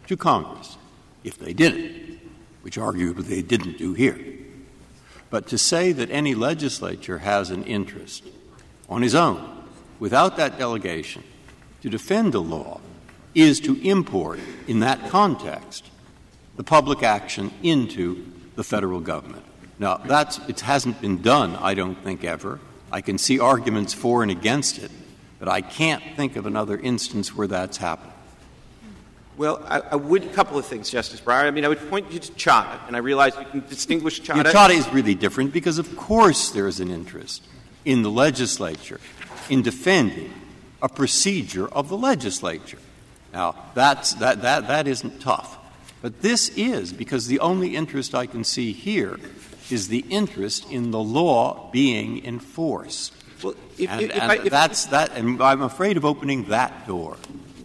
S6: to Congress if they didn't, which arguably they didn't do here. But to say that any legislature has an interest on his own, without that delegation, to defend the law is to import, in that context, the public action into the federal government. Now, it hasn't been done, I don't think, ever. I can see arguments for and against it, but I can't think of another instance where that's happened.
S12: Well, I would — a couple of things, Justice Breyer. I mean, I would point you to Chadha, and I realize you can distinguish Chadha.
S6: Yeah, Chadha is really different because, of course, there is an interest in the legislature in defending a procedure of the legislature. Now, that isn't tough. But this is, because the only interest I can see here is the interest in the law being enforced. Well, and I'm afraid of opening that door.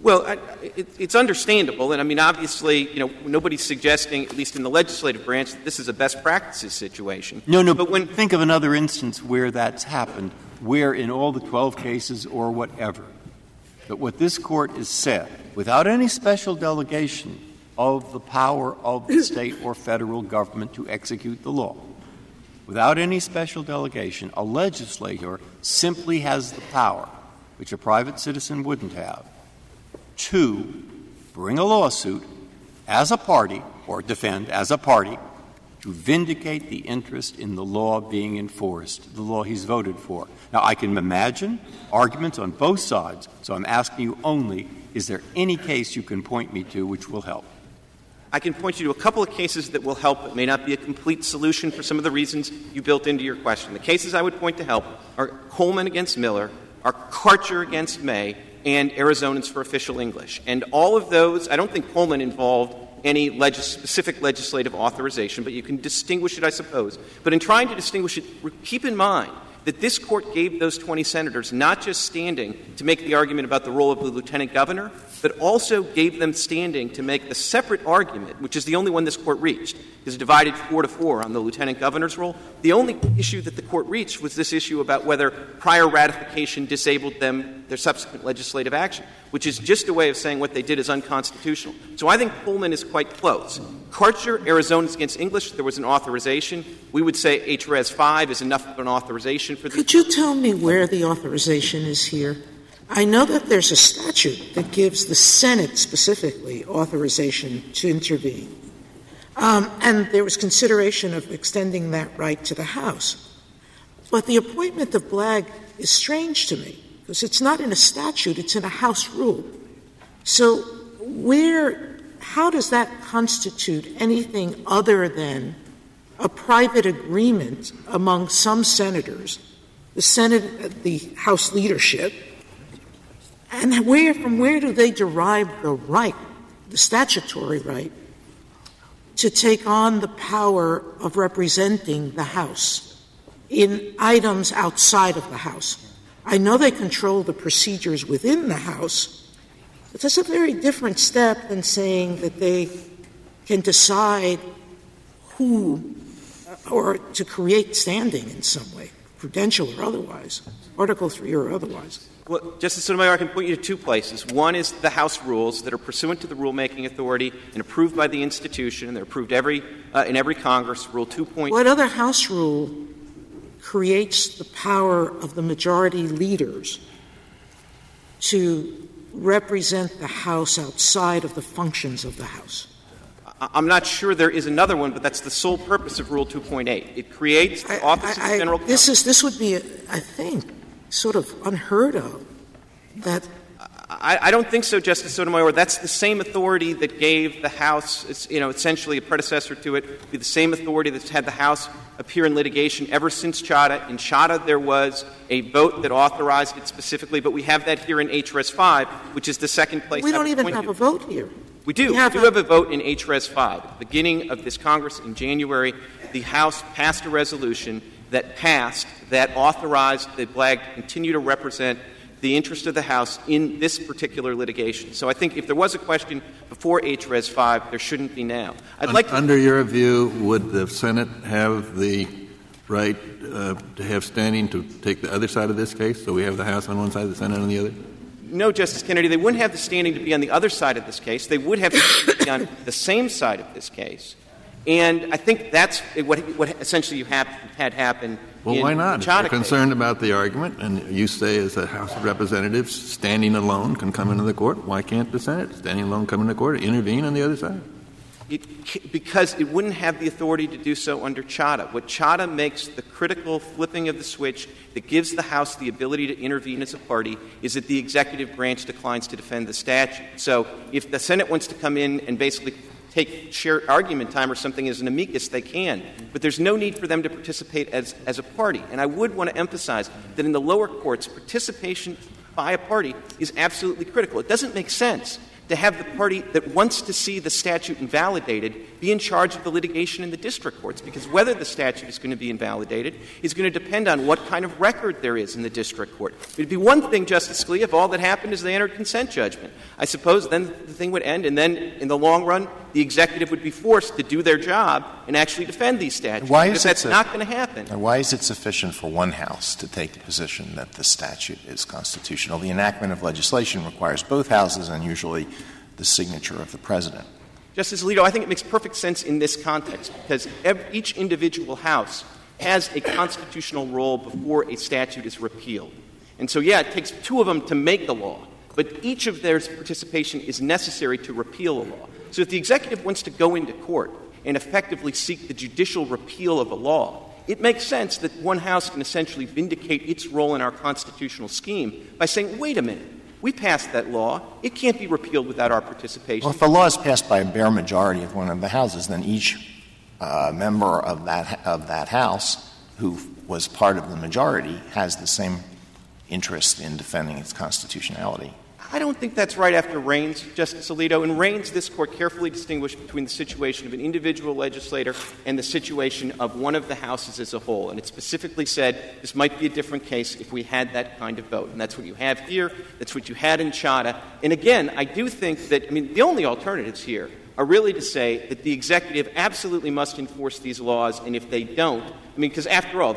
S12: Well, it's understandable, and I mean, obviously, nobody's suggesting, at least in the legislative branch, that this is a best practices situation.
S6: No, but think of another instance where that's happened, where in all the 12 cases or whatever, that what this Court has said, without any special delegation of the power of the state or federal government to execute the law, without any special delegation, a legislator simply has the power, which a private citizen wouldn't have, to bring a lawsuit as a party or defend as a party to vindicate the interest in the law being enforced, the law he's voted for. Now, I can imagine arguments on both sides, so I'm asking you only, is there any case you can point me to which will help?
S12: I can point you to a couple of cases that will help. It may not be a complete solution for some of the reasons you built into your question. The cases I would point to help are Coleman against Miller, are Karcher against May, and Arizonans for Official English. And all of those, I don't think Coleman involved any specific legislative authorization, but you can distinguish it, I suppose. But in trying to distinguish it, keep in mind that this Court gave those 20 senators not just standing to make the argument about the role of the lieutenant governor, but also gave them standing to make the separate argument, which is the only one this Court reached, is divided 4-4 on the lieutenant governor's role. The only issue that the Court reached was this issue about whether prior ratification disabled their subsequent legislative action, which is just a way of saying what they did is unconstitutional. So I think Pullman is quite close. Karcher, Arizona's against English, there was an authorization. We would say H-Res 5 is enough of an authorization for the—
S4: Could you tell me where the authorization is here? I know that there's a statute that gives the Senate specifically authorization to intervene. And there was consideration of extending that right to the House. But the appointment of Blagg is strange to me, because it's not in a statute, it's in a House rule. So how does that constitute anything other than a private agreement among some senators, the House leadership, and from where do they derive the right, the statutory right, to take on the power of representing the House in items outside of the House? I know they control the procedures within the House, but that's a very different step than saying that they can decide who or to create standing in some way, prudential or otherwise, Article III or otherwise.
S12: Well, Justice Sotomayor, I can point you to two places. One is the House rules that are pursuant to the rulemaking authority and approved by the institution, and they're approved in every Congress. Rule 2.
S4: What other House rule creates the power of the majority leaders to represent the House outside of the functions of the House?
S12: I'm not sure there is another one, but that's the sole purpose of Rule 2.8. It creates the Office of the General Counsel.
S4: This would be, I think, sort of unheard of. That
S12: I don't think so, Justice Sotomayor. That's the same authority that gave the House, essentially a predecessor to it, be the same authority that's had the House appear in litigation ever since Chadha. In Chadha, there was a vote that authorized it specifically, but we have that here in H-Res 5, which is the second place.
S4: We don't even have a vote here.
S12: We do. We do have a vote in H-Res 5. At the beginning of this Congress in January, the House passed a resolution that authorized the Blagg to continue to represent the interest of the House in this particular litigation. So I think if there was a question before H-Res 5, there shouldn't be now.
S8: Under your view, would the Senate have the right to have standing to take the other side of this case? So we have the House on one side, the Senate on the other?
S12: No, Justice Kennedy. They wouldn't have the standing to be on the other side of this case. They would have to be on the same side of this case. And I think that's what essentially you had happen.
S8: Well, why not? If you're concerned about the argument, and you say as a House of Representatives, standing alone can come into the court, why can't the Senate, standing alone, come into the court, intervene on the other side?
S12: Because it wouldn't have the authority to do so under Chadha. What Chadha makes the critical flipping of the switch that gives the House the ability to intervene as a party is that the executive branch declines to defend the statute. So if the Senate wants to come in and basically take shared argument time or something as an amicus, they can. But there's no need for them to participate as a party. And I would want to emphasize that in the lower courts, participation by a party is absolutely critical. It doesn't make sense to have the party that wants to see the statute invalidated be in charge of the litigation in the district courts, because whether the statute is going to be invalidated is going to depend on what kind of record there is in the district court. It would be one thing, Justice Scalia, if all that happened is they entered consent judgment. I suppose then the thing would end, and then in the long run, the executive would be forced to do their job and actually defend these statutes. Because that's not going to happen.
S5: And why is it sufficient for one House to take the position that the statute is constitutional? The enactment of legislation requires both houses and usually the signature of the president.
S12: Justice Alito, I think it makes perfect sense in this context because each individual House has a constitutional role before a statute is repealed. And so, it takes two of them to make the law, but each of their participation is necessary to repeal a law. So if the executive wants to go into court and effectively seek the judicial repeal of a law, it makes sense that one House can essentially vindicate its role in our constitutional scheme by saying, wait a minute, we passed that law. It can't be repealed without our participation.
S5: Well, if the law is passed by a bare majority of one of the houses, then each member of that House who was part of the majority has the same interest in defending its constitutionality.
S12: I don't think that's right after Raines, Justice Alito. In Raines, this Court carefully distinguished between the situation of an individual legislator and the situation of one of the houses as a whole. And it specifically said this might be a different case if we had that kind of vote. And that's what you have here. That's what you had in Chadha. And again, I do think that, the only alternatives here are really to say that the executive absolutely must enforce these laws, and if they don't, because after all,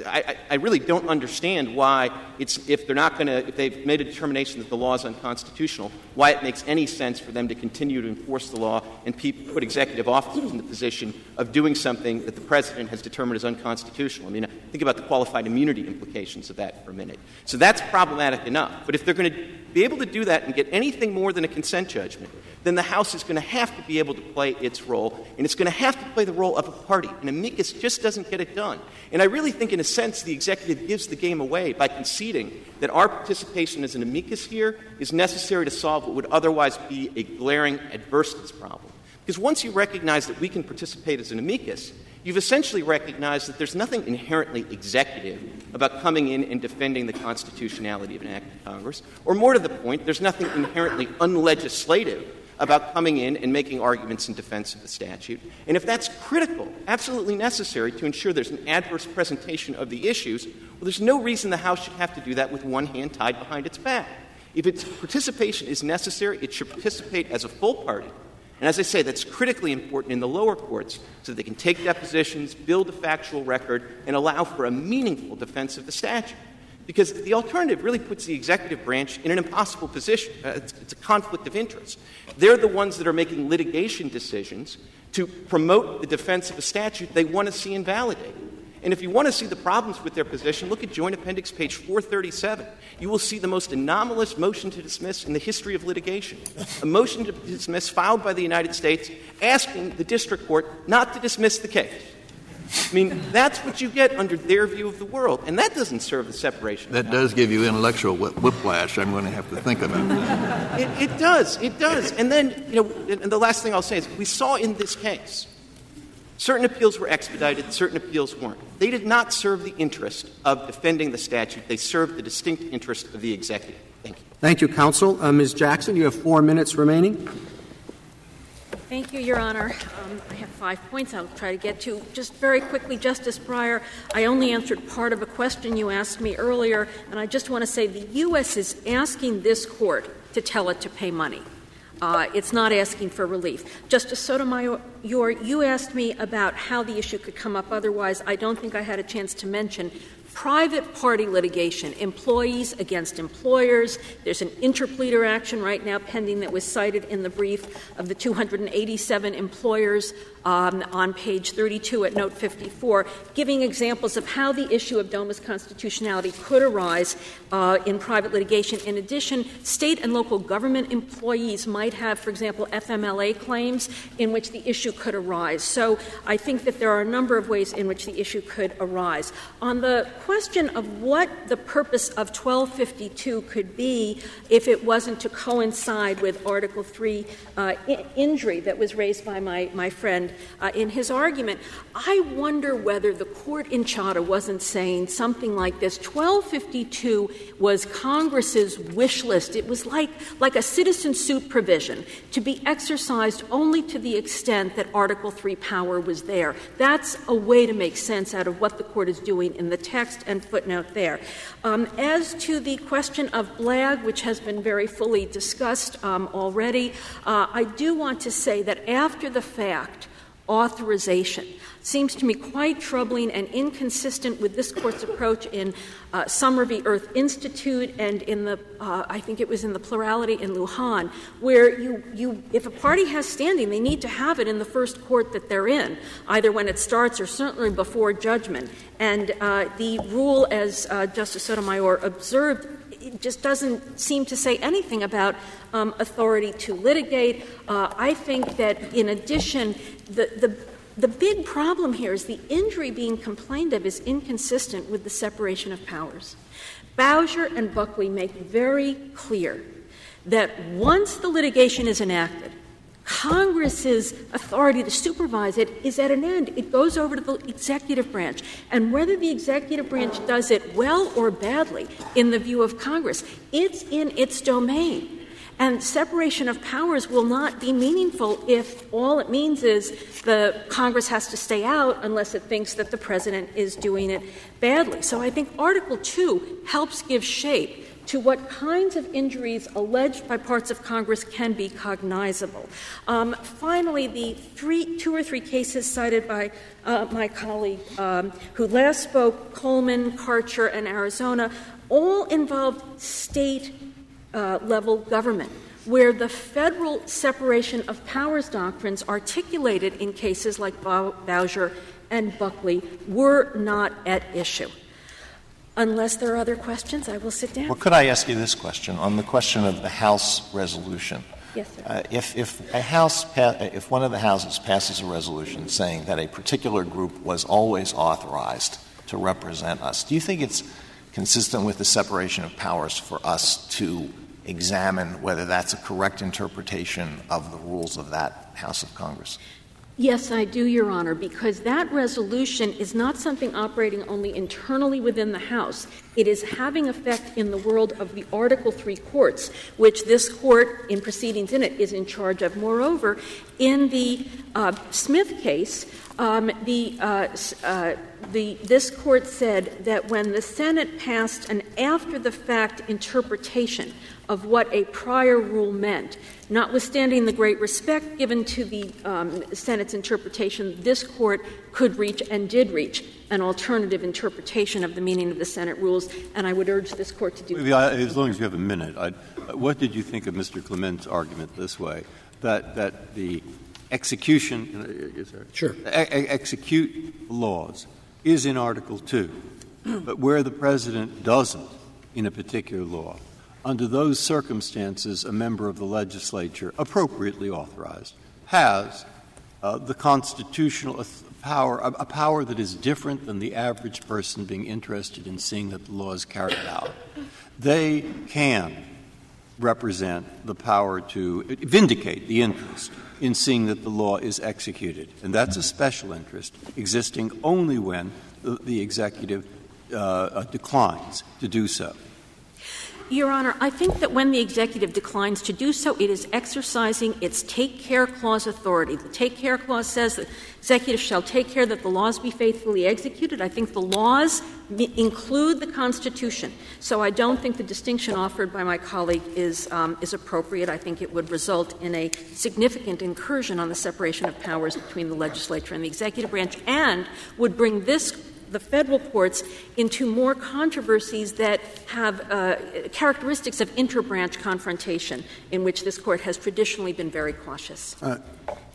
S12: I really don't understand why if they've made a determination that the law is unconstitutional, why it makes any sense for them to continue to enforce the law and put executive officers in the position of doing something that the president has determined is unconstitutional. Think about the qualified immunity implications of that for a minute. So that's problematic enough. But if they're going to be able to do that and get anything more than a consent judgment, then the House is going to have to be able to play its role, and it's going to have to play the role of a party. And amicus just doesn't get it done. And I really think, in a sense, the executive gives the game away by conceding that our participation as an amicus here is necessary to solve what would otherwise be a glaring adverseness problem. Because once you recognize that we can participate as an amicus, you've essentially recognized that there's nothing inherently executive about coming in and defending the constitutionality of an act of Congress. Or more to the point, there's nothing inherently unlegislative about coming in and making arguments in defense of the statute. And if that's critical, absolutely necessary to ensure there's an adverse presentation of the issues, well, there's no reason the House should have to do that with one hand tied behind its back. If its participation is necessary, it should participate as a full party. And as I say, that's critically important in the lower courts so that they can take depositions, build a factual record, and allow for a meaningful defense of the statute. Because the alternative really puts the executive branch in an impossible position. It's a conflict of interest. They're the ones that are making litigation decisions to promote the defense of a statute they want to see invalidated. And if you want to see the problems with their position, look at Joint Appendix page 437. You will see the most anomalous motion to dismiss in the history of litigation. A motion to dismiss filed by the United States asking the district court not to dismiss the case. That's what you get under their view of the world, and that doesn't serve the separation.
S8: That does give you intellectual whiplash. I'm going to have to think about that.
S12: It does. And then, and the last thing I'll say is we saw in this case certain appeals were expedited, certain appeals weren't. They did not serve the interest of defending the statute. They served the distinct interest of the executive. Thank you.
S7: Thank you, counsel. Ms. Jackson, you have 4 minutes remaining.
S3: Thank you, Your Honor. I have 5 points I'll try to get to. Just very quickly, Justice Breyer, I only answered part of a question you asked me earlier, and I just want to say the U.S. is asking this Court to tell it to pay money. It's not asking for relief. Justice Sotomayor, you asked me about how the issue could come up otherwise. I don't think I had a chance to mention private party litigation, employees against employers. There's an interpleader action right now pending that was cited in the brief of the 287 employers on page 32 at note 54, giving examples of how the issue of Doma's constitutionality could arise in private litigation. In addition, state and local government employees might have, for example, FMLA claims in which the issue could arise. So I think that there are a number of ways in which the issue could arise. On the question of what the purpose of 1252 could be if it wasn't to coincide with Article 3 injury that was raised by my friend in his argument, I wonder whether the court in Chadha wasn't saying something like this. 1252 was Congress's wish list. It was like a citizen suit provision to be exercised only to the extent that Article 3 power was there. That's a way to make sense out of what the court is doing in the text and footnote there. As to the question of BLAG, which has been very fully discussed already, I do want to say that after the fact, authorization seems to me quite troubling and inconsistent with this Court's approach in Summer v. Earth Institute and in the, I think it was in the plurality in Lujan, where if a party has standing, they need to have it in the first court that they're in, either when it starts or certainly before judgment. And the rule, as Justice Sotomayor observed, it just doesn't seem to say anything about authority to litigate. I think that, in addition, the big problem here is the injury being complained of is inconsistent with the separation of powers. Bowser and Buckley make very clear that once the litigation is enacted, Congress's authority to supervise it is at an end. It goes over to the executive branch. And whether the executive branch does it well or badly in the view of Congress, it's in its domain. And separation of powers will not be meaningful if all it means is the Congress has to stay out unless it thinks that the president is doing it badly. So I think Article 2 helps give shape to what kinds of injuries alleged by parts of Congress can be cognizable. Finally, the two or three cases cited by my colleague who last spoke, Coleman, Karcher, and Arizona, all involved state-level government, where the federal separation of powers doctrines articulated in cases like Bowser and Buckley were not at issue. Unless there are other questions, I will sit down.
S5: Well, could I ask you this question on the question of the House resolution?
S3: Yes, sir.
S5: If one of the houses passes a resolution saying that a particular group was always authorized to represent us, do you think it's consistent with the separation of powers for us to examine whether that's a correct interpretation of the rules of that House of Congress?
S3: Yes, I do, Your Honor, because that resolution is not something operating only internally within the House. It is having effect in the world of the Article III courts, which this Court, in proceedings in it, is in charge of. Moreover, in the Smith case, this Court said that when the Senate passed an after-the-fact interpretation of what a prior rule meant, notwithstanding the great respect given to the Senate's interpretation, this Court could reach and did reach an alternative interpretation of the meaning of the Senate rules, and I would urge this Court to do that.
S6: As long as you have a minute, what did you think of Mr. Clement's argument this way, that the execution execute laws is in Article 2, but where the President doesn't in a particular law, under those circumstances, a member of the legislature, appropriately authorized, has the constitutional power, a power that is different than the average person being interested in seeing that the law is carried out. They can represent the power to vindicate the interest in seeing that the law is executed. And that's a special interest existing only when the executive declines to do so.
S3: Your Honor, I think that when the executive declines to do so, it is exercising its take-care clause authority. The take-care clause says that executive shall take care that the laws be faithfully executed. I think the laws include the Constitution. So I don't think the distinction offered by my colleague is appropriate. I think it would result in a significant incursion on the separation of powers between the legislature and the executive branch, and would bring the federal courts into more controversies that have characteristics of interbranch confrontation, in which this Court has traditionally been very cautious.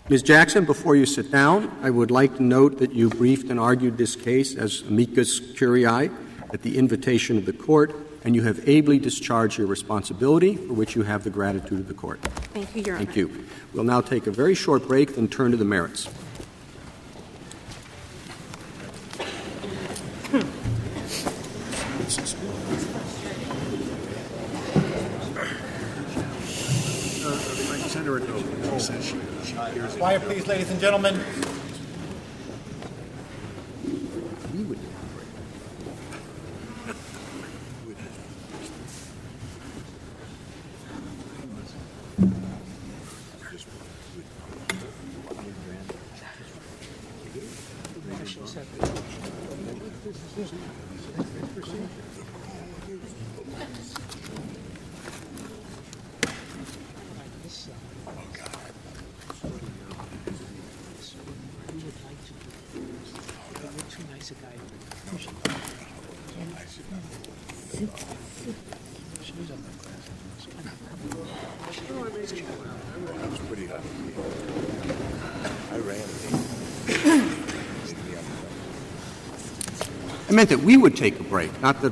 S7: Ms. Jackson, before you sit down, I would like to note that you briefed and argued this case as amicus curiae at the invitation of the Court, and you have ably discharged your responsibility, for which you have the gratitude of the Court.
S3: Thank you, Your Honor.
S7: Thank you. We'll now take a very short break, then turn to the merits.
S13: Quiet, please, ladies and gentlemen.
S7: I meant that we would take a break, not that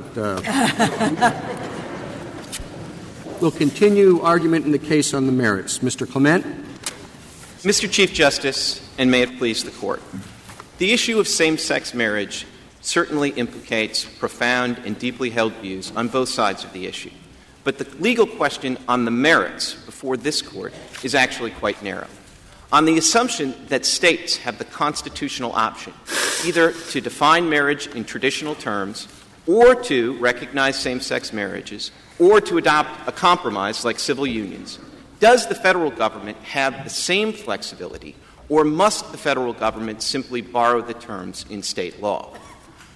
S7: we'll continue argument in the case on the merits. Mr. Clement?
S12: Mr. Chief Justice, and may it please the Court, the issue of same-sex marriage certainly implicates profound and deeply held views on both sides of the issue. But the legal question on the merits before this Court is actually quite narrow. on the assumption that states have the constitutional option either to define marriage in traditional terms or to recognize same-sex marriages or to adopt a compromise like civil unions, does the federal government have the same flexibility, or must the federal government simply borrow the terms in state law?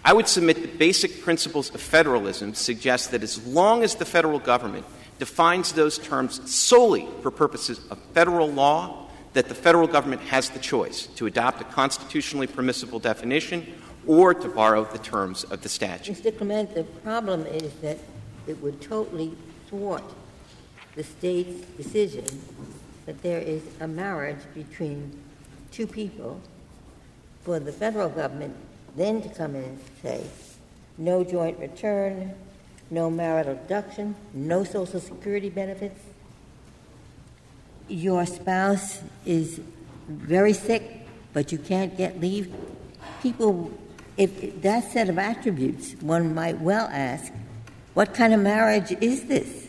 S12: I would submit that basic principles of federalism suggest that as long as the federal government defines those terms solely for purposes of federal law, that the federal government has the choice to adopt a constitutionally permissible definition or to borrow the terms of the statute.
S11: Mr. Clement, the problem is that it would totally thwart the state's decision that there is a marriage between two people for the federal government then to come in and say, no joint return, no marital deduction, no Social Security benefits. Your spouse is very sick, but you can't get leave. People, if that set of attributes, one might well ask, what kind of marriage is this?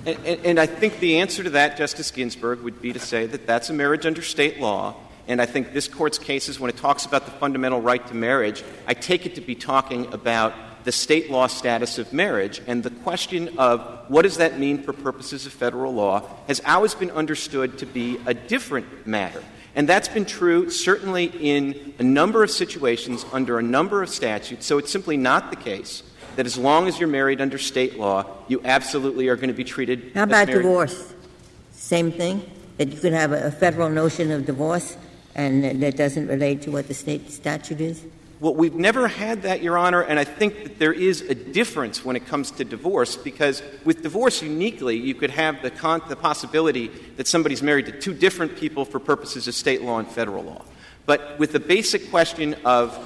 S12: And I think the answer to that, Justice Ginsburg, would be to say that that's a marriage under state law. And I think this Court's cases, when it talks about the fundamental right to marriage, I take it to be talking about the state law status of marriage. And the question of what does that mean for purposes of federal law has always been understood to be a different matter. And that's been true certainly in a number of situations under a number of statutes. So it's simply not the case that as long as you're married under state law, you absolutely are going to be treated
S11: How about divorce? Same thing? That you could have a federal notion of divorce and that doesn't relate to what the state statute is?
S12: Well, we've never had that, Your Honor, and I think that there is a difference when it comes to divorce, because with divorce uniquely, you could have the possibility that somebody's married to two different people for purposes of state law and federal law. But with the basic question of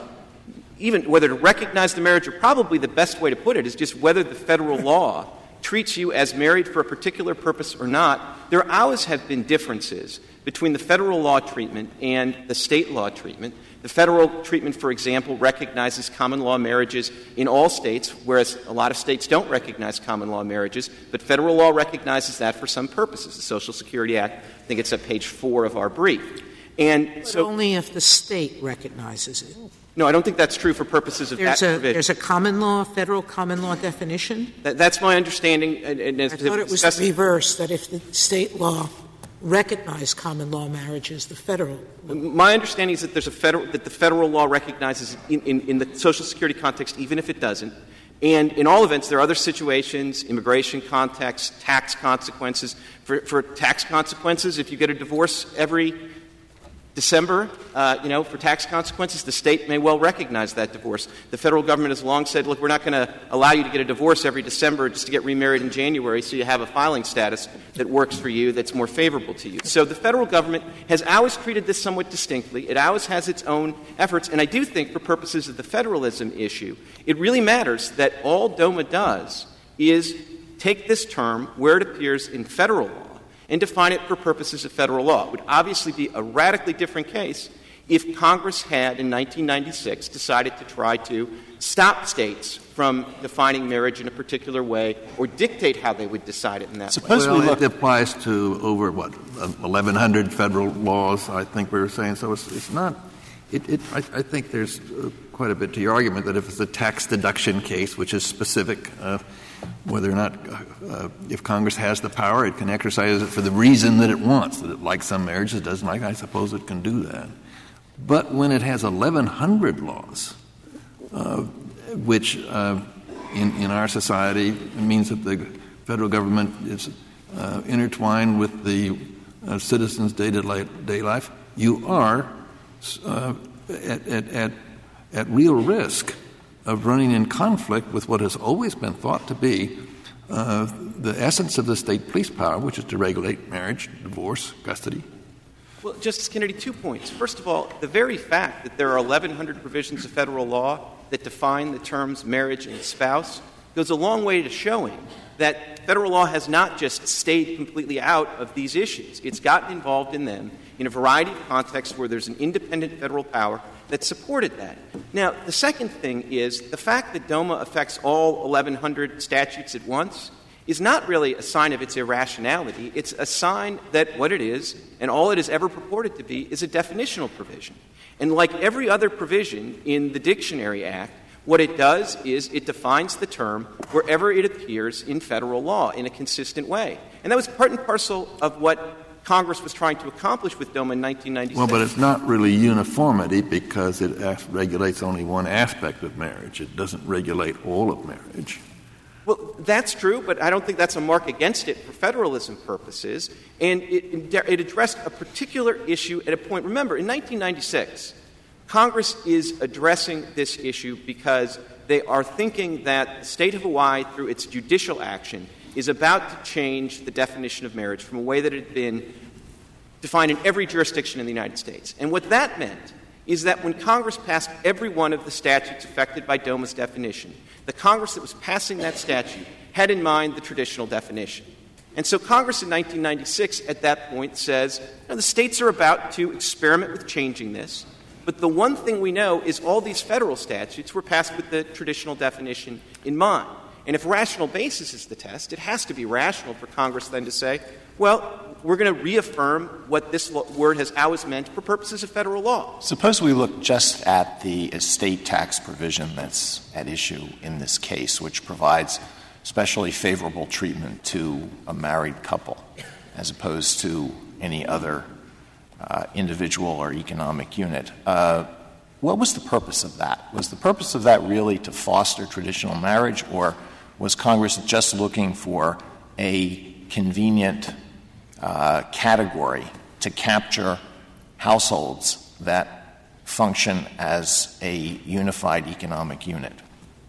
S12: even whether to recognize the marriage, or probably the best way to put it is just whether the federal law treats you as married for a particular purpose or not, there always have been differences between the federal law treatment and the state law treatment. The federal treatment, for example, recognizes common law marriages in all states, whereas a lot of states don't recognize common law marriages, but federal law recognizes that for some purposes. The Social Security Act, I think it's at page 4 of our brief.
S4: And so only if the state recognizes it.
S12: No, I don't think that's true for purposes of that provision.
S4: There's a common law, federal common law definition?
S12: That's my understanding. And
S4: I thought it was the reverse, that if the state law recognized common law marriages, the federal law.
S12: My understanding is that that the federal law recognizes in the Social Security context, even if it doesn't. And in all events, there are other situations, immigration context, tax consequences. For tax consequences, if you get a divorce every December, for tax consequences, the state may well recognize that divorce. The federal government has long said, look, we're not going to allow you to get a divorce every December just to get remarried in January, so you have a filing status that works for you, that's more favorable to you. So the federal government has always treated this somewhat distinctly. It always has its own efforts. And I do think for purposes of the federalism issue, it really matters that all Doma does is take this term where it appears in federal law and define it for purposes of federal law. It would obviously be a radically different case if Congress had, in 1996, decided to try to stop states from defining marriage in a particular way or dictate how they would decide it in that way.
S8: Well, it applies to over, 1,100 federal laws, I think we were saying. So it's not — I think there's quite a bit to your argument that if it's a tax deduction case, which is specific, whether or not, if Congress has the power, it can exercise it for the reason that it wants, that it likes some marriages, it doesn't like, I suppose it can do that. But when it has 1,100 laws, which in our society means that the federal government is intertwined with the citizens' day-to-day life, you are at real risk of running in conflict with what has always been thought to be the essence of the state police power, which is to regulate marriage, divorce, custody.
S12: Well, Justice Kennedy, 2 points. First of all, the very fact that there are 1,100 provisions of federal law that define the terms marriage and spouse goes a long way to showing that federal law has not just stayed completely out of these issues. It's gotten involved in them in a variety of contexts where there's an independent federal power that supported that. Now, the second thing is the fact that Doma affects all 1,100 statutes at once is not really a sign of its irrationality. It's a sign that what it is, and all it has ever purported to be, is a definitional provision. And like every other provision in the Dictionary Act, what it does is it defines the term wherever it appears in federal law in a consistent way. And that was part and parcel of what Congress was trying to accomplish with Doma in 1996.
S8: Well, but it's not really uniformity because it regulates only one aspect of marriage. It doesn't regulate all of marriage.
S12: Well, that's true, but I don't think that's a mark against it for federalism purposes. And it addressed a particular issue at a point. Remember, in 1996, Congress is addressing this issue because they are thinking that the state of Hawaii, through its judicial action, is about to change the definition of marriage from a way that it had been defined in every jurisdiction in the United States. And what that meant is that when Congress passed every one of the statutes affected by Doma's definition, the Congress that was passing that statute had in mind the traditional definition. And so Congress in 1996 at that point says, the states are about to experiment with changing this, but the one thing we know is all these federal statutes were passed with the traditional definition in mind. And if rational basis is the test, it has to be rational for Congress then to say, well, we're going to reaffirm what this word has always meant for purposes of federal law.
S5: Suppose we look just at the estate tax provision that's at issue in this case, which provides especially favorable treatment to a married couple as opposed to any other individual or economic unit. What was the purpose of that? Was the purpose of that really to foster traditional marriage, or was Congress just looking for a convenient category to capture households that function as a unified economic unit?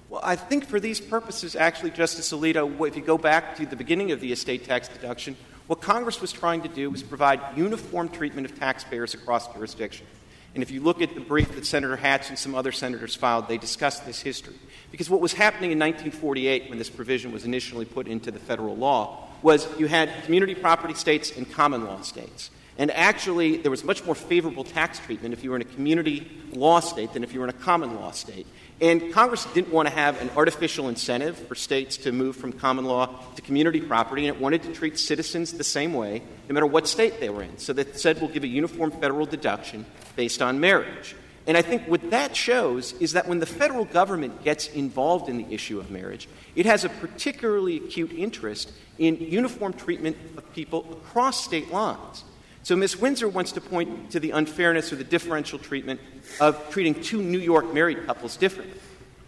S12: Well, I think for these purposes, actually, Justice Alito, if you go back to the beginning of the estate tax deduction, what Congress was trying to do was provide uniform treatment of taxpayers across jurisdictions. And if you look at the brief that Senator Hatch and some other senators filed, they discussed this history. Because what was happening in 1948 when this provision was initially put into the federal law was you had community property states and common law states. And actually, there was much more favorable tax treatment if you were in a community law state than if you were in a common law state. And Congress didn't want to have an artificial incentive for states to move from common law to community property, and it wanted to treat citizens the same way no matter what state they were in. So that said we'll give a uniform federal deduction based on marriage. And I think what that shows is that when the federal government gets involved in the issue of marriage, it has a particularly acute interest in uniform treatment of people across state lines. So Ms. Windsor wants to point to the unfairness or the differential treatment of treating two New York married couples differently.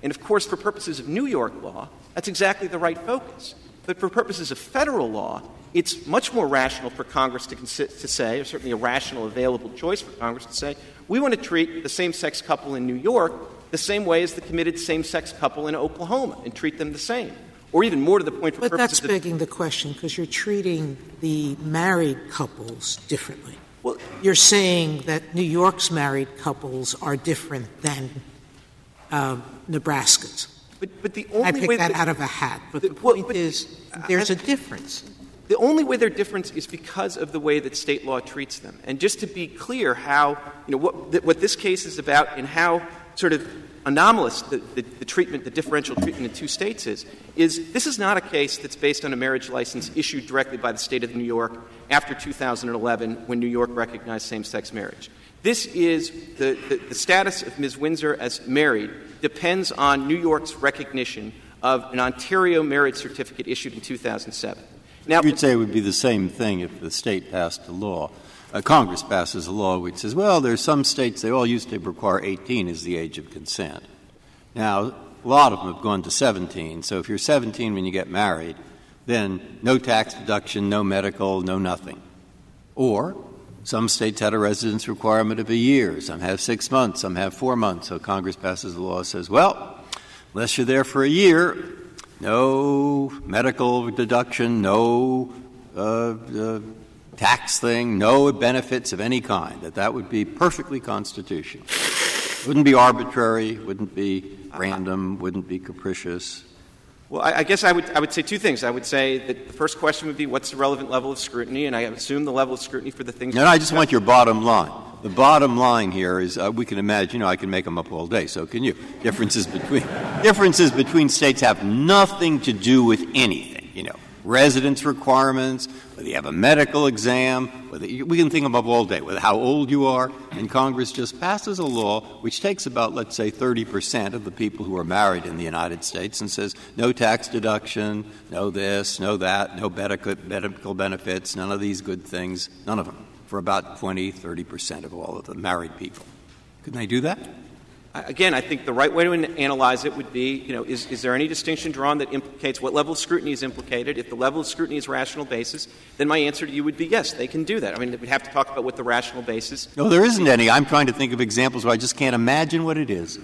S12: And, of course, for purposes of New York law, that's exactly the right focus. But for purposes of federal law, it's much more rational for Congress to say, or certainly a rational available choice for Congress to say, we want to treat the same-sex couple in New York the same way as the committed same-sex couple in Oklahoma and treat them the same. Or even more to the point for
S4: but
S12: purposes
S4: that's begging the question, because you're treating the married couples differently.
S12: Well,
S4: you're saying that New York's married couples are different than Nebraska's.
S12: But the only
S4: I picked
S12: way
S4: that out of a hat. But the point is there's a difference.
S12: The only way they're different is because of the way that state law treats them. And just to be clear how, what this case is about and how sort of anomalous the treatment, the differential treatment in two states is this is not a case that's based on a marriage license issued directly by the state of New York after 2011 when New York recognized same-sex marriage. This is the status of Ms. Windsor as married depends on New York's recognition of an Ontario marriage certificate issued in 2007. Now,
S6: you'd say it would be the same thing if the state passed a law. Congress passes a law which says, well, there's some states, they all used to require 18 as the age of consent. Now, a lot of them have gone to 17. So if you're 17 when you get married, then no tax deduction, no medical, no nothing. Or some states had a residence requirement of a year. Some have 6 months. Some have 4 months. So Congress passes a law that says, well, unless you're there for a year, no medical deduction, no tax thing, no benefits of any kind, that would be perfectly constitutional. Wouldn't be arbitrary, wouldn't be random, wouldn't be capricious.
S12: Well, I guess I would say two things. I would say that the first question would be what's the relevant level of scrutiny, and I assume the level of scrutiny for the things...
S6: No, I just want your bottom line. The bottom line here is we can imagine, I can make them up all day, so can you. Differences between states have nothing to do with anything, residence requirements, whether you have a medical exam, we can think of all day, whether how old you are, and Congress just passes a law which takes about, let's say, 30% of the people who are married in the United States and says no tax deduction, no this, no that, no medical benefits, none of these good things, none of them, for about 20, 30% of all of the married people. Couldn't they do that?
S12: Again, I think the right way to analyze it would be, is there any distinction drawn that implicates what level of scrutiny is implicated? If the level of scrutiny is rational basis, then my answer to you would be yes, they can do that. I mean, we'd have to talk about what the rational basis.
S6: No, there isn't any. I'm trying to think of examples where I just can't imagine what it is.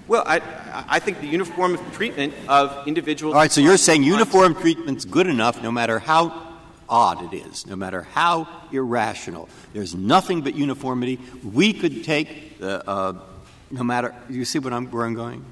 S12: Well, I think the uniform treatment of individuals.
S6: All right, so you're saying uniform treatment's good enough no matter how odd it is, no matter how irrational. There's nothing but uniformity. We could take the no matter — you see where I'm going?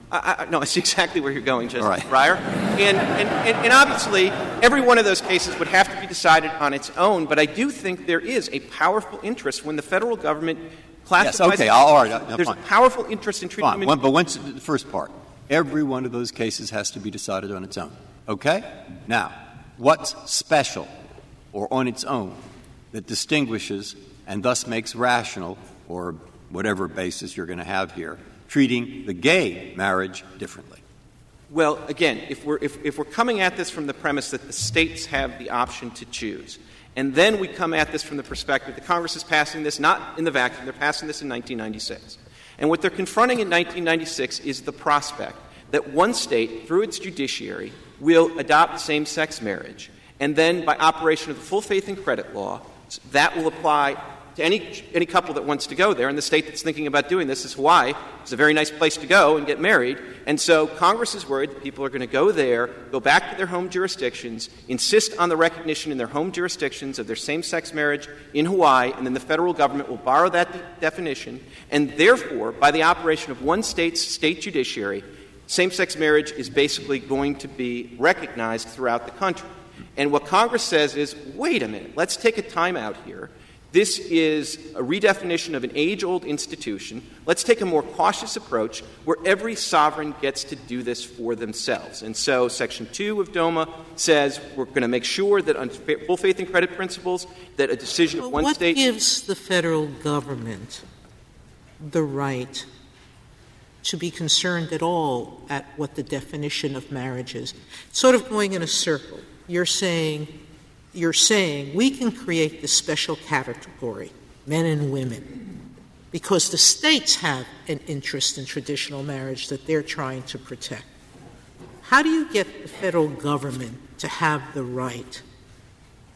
S12: No, I see exactly where you're going, Justice
S6: right.
S12: Breyer. And obviously, every one of those cases would have to be decided on its own, but I do think there is a powerful interest when the federal government classifies —
S6: yes, okay, all right.
S12: There's a powerful interest in treating
S6: them. But once the first part, every one of those cases has to be decided on its own. Okay? Now, what's special or on its own that distinguishes and thus makes rational, or whatever basis you're going to have here, treating the gay marriage differently?
S12: Well, again, if we're coming at this from the premise that the states have the option to choose, and then we come at this from the perspective that Congress is passing this not in the vacuum, they're passing this in 1996. And what they're confronting in 1996 is the prospect that one state, through its judiciary, will adopt same-sex marriage, and then by operation of the full faith and credit law, that will apply to any couple that wants to go there. And the state that's thinking about doing this is Hawaii. It's a very nice place to go and get married. And so Congress is worried that people are going to go there, go back to their home jurisdictions, insist on the recognition in their home jurisdictions of their same-sex marriage in Hawaii, and then the federal government will borrow that definition. And therefore, by the operation of one state's state judiciary, same-sex marriage is basically going to be recognized throughout the country. And what Congress says is, wait a minute, let's take a time out here. This is a redefinition of an age-old institution. Let's take a more cautious approach where every sovereign gets to do this for themselves. And so Section 2 of Doma says we're going to make sure that on full faith and credit principles that a decision of one state —
S4: What gives the federal government the right to be concerned at all at what the definition of marriage is? Sort of going in a circle. You're saying we can create this special category, men and women, because the states have an interest in traditional marriage that they're trying to protect. How do you get the federal government to have the right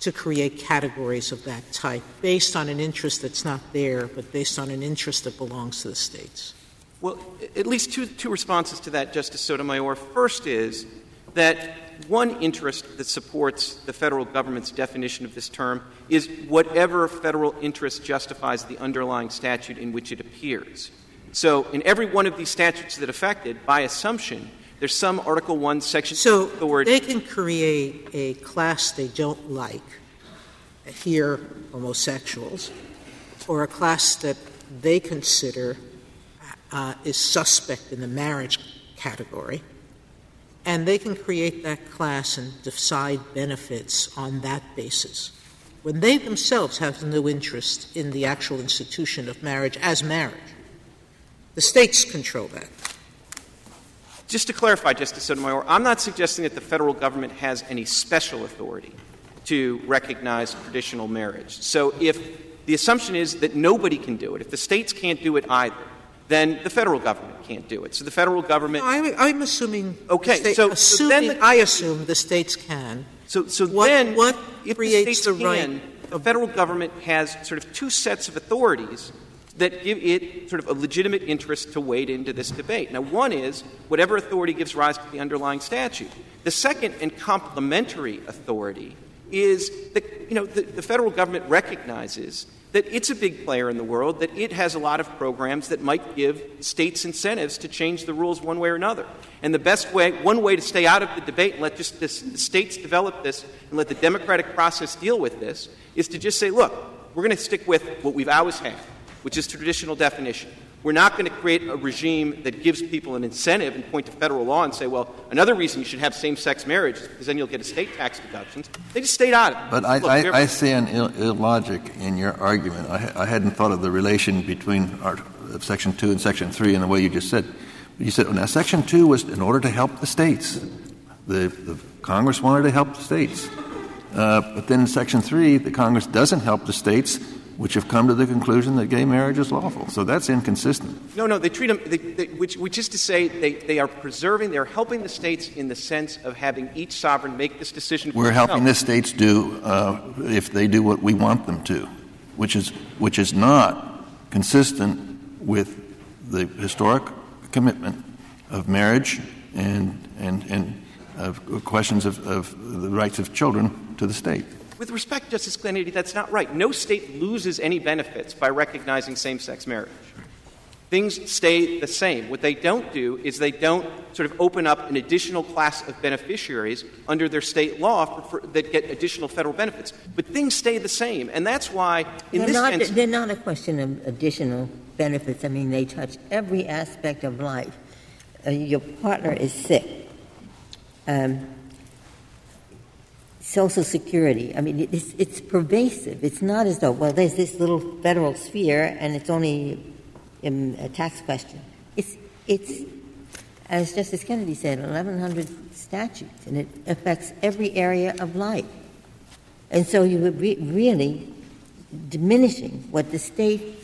S4: to create categories of that type based on an interest that's not there, but based on an interest that belongs to the states?
S12: Well, at least two responses to that, Justice Sotomayor. First is that one interest that supports the federal government's definition of this term is whatever federal interest justifies the underlying statute in which it appears. So in every one of these statutes that affect it, by assumption, there's some Article I, Section
S4: so
S12: authority.
S4: They can create a class they don't like, here homosexuals, or a class that they consider is suspect in the marriage category, and they can create that class and decide benefits on that basis, when they themselves have no interest in the actual institution of marriage as marriage. The states control that.
S12: Just to clarify, Justice Sotomayor, I'm not suggesting that the federal government has any special authority to recognize traditional marriage. So if the assumption is that nobody can do it, if the states can't do it either, then the federal government can't do it. So the federal government —
S4: I'm assuming —
S12: okay,
S4: I assume the states can.
S12: So
S4: what
S12: if
S4: creates
S12: the states
S4: the right?
S12: The federal government has sort of two sets of authorities that give it sort of a legitimate interest to wade into this debate. Now, one is whatever authority gives rise to the underlying statute. The second and complementary authority is that, the federal government recognizes that it's a big player in the world, that it has a lot of programs that might give states incentives to change the rules one way or another. And one way to stay out of the debate and let just the states develop this and let the democratic process deal with this is to just say, look, we're going to stick with what we've always had, which is traditional definition. We're not going to create a regime that gives people an incentive and point to federal law and say, well, another reason you should have same-sex marriage is because then you'll get estate tax deductions. They just stayed out of it.
S8: But I see an illogic in your argument. I hadn't thought of the relation between Section 2 and Section 3 in the way you just said. You said, now, Section 2 was in order to help the states. The Congress wanted to help the states. But then in Section 3, the Congress doesn't help the states, which have come to the conclusion that gay marriage is lawful. So that's inconsistent.
S12: No, they treat them, which is to say they are preserving, they're helping the states in the sense of having each sovereign make this decision for
S8: We're
S12: themselves.
S8: helping the states do, if they do what we want them to, which is not consistent with the historic commitment of marriage and questions of the rights of children to the state.
S12: With respect, Justice Kennedy, that's not right. No state loses any benefits by recognizing same-sex marriage. Things stay the same. What they don't do is they don't sort of open up an additional class of beneficiaries under their state law that get additional federal benefits. But things stay the same. And that's why in this sense—
S11: They're not a question of additional benefits. I mean, they touch every aspect of life. Your partner is sick. Social Security. I mean, it's pervasive. It's not as though, well, there's this little federal sphere and it's only a tax question. It's, as Justice Kennedy said, 1,100 statutes, and it affects every area of life. And so you would be really diminishing what the state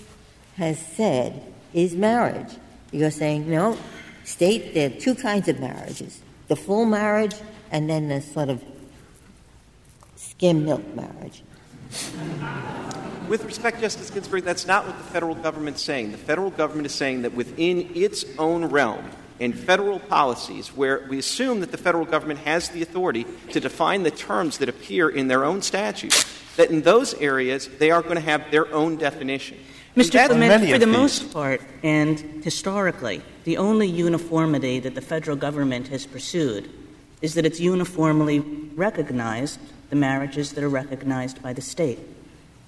S11: has said is marriage. You're saying, no, state, there are two kinds of marriages, the full marriage and then the sort of skim milk marriage.
S12: With respect, Justice Ginsburg, that's not what the federal government's saying. The federal government is saying that within its own realm and federal policies, where we assume that the federal government has the authority to define the terms that appear in their own statutes, that in those areas they are going to have their own definition.
S9: Mr. Clement, for the most part, and historically, the only uniformity that the federal government has pursued is that it's uniformly recognized the marriages that are recognized by the state.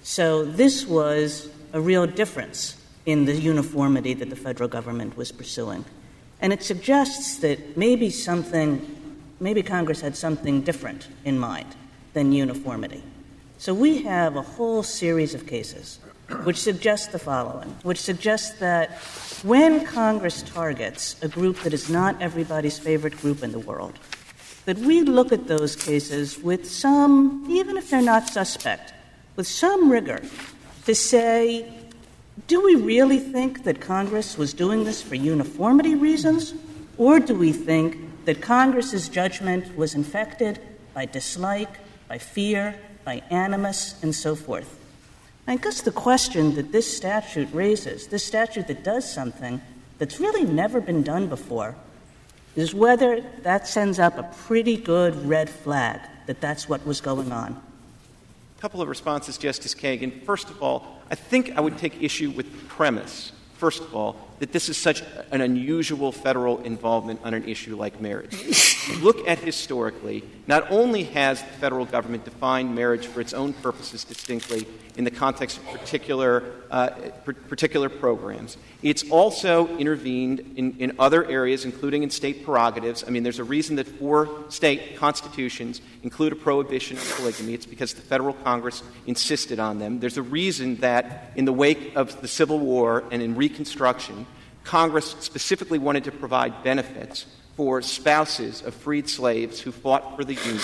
S9: So this was a real difference in the uniformity that the federal government was pursuing. And it suggests that maybe Congress had something different in mind than uniformity. So we have a whole series of cases which suggest the following, which suggests that when Congress targets a group that is not everybody's favorite group in the world, that we look at those cases with some, even if they're not suspect, with some rigor to say, do we really think that Congress was doing this for uniformity reasons, or do we think that Congress's judgment was infected by dislike, by fear, by animus, and so forth? I guess the question that this statute raises, this statute that does something that's really never been done before, is whether that sends up a pretty good red flag that that's what was going on.
S12: A couple of responses, Justice Kagan. First of all, I think I would take issue with the premise, first of all, that this is such an unusual federal involvement on an issue like marriage. Look at historically, not only has the federal government defined marriage for its own purposes distinctly in the context of particular programs, it's also intervened in other areas, including in state prerogatives. I mean, there's a reason that 4 state constitutions include a prohibition of polygamy. It's because the federal Congress insisted on them. There's a reason that in the wake of the Civil War and in Reconstruction, Congress specifically wanted to provide benefits for spouses of freed slaves who fought for the Union.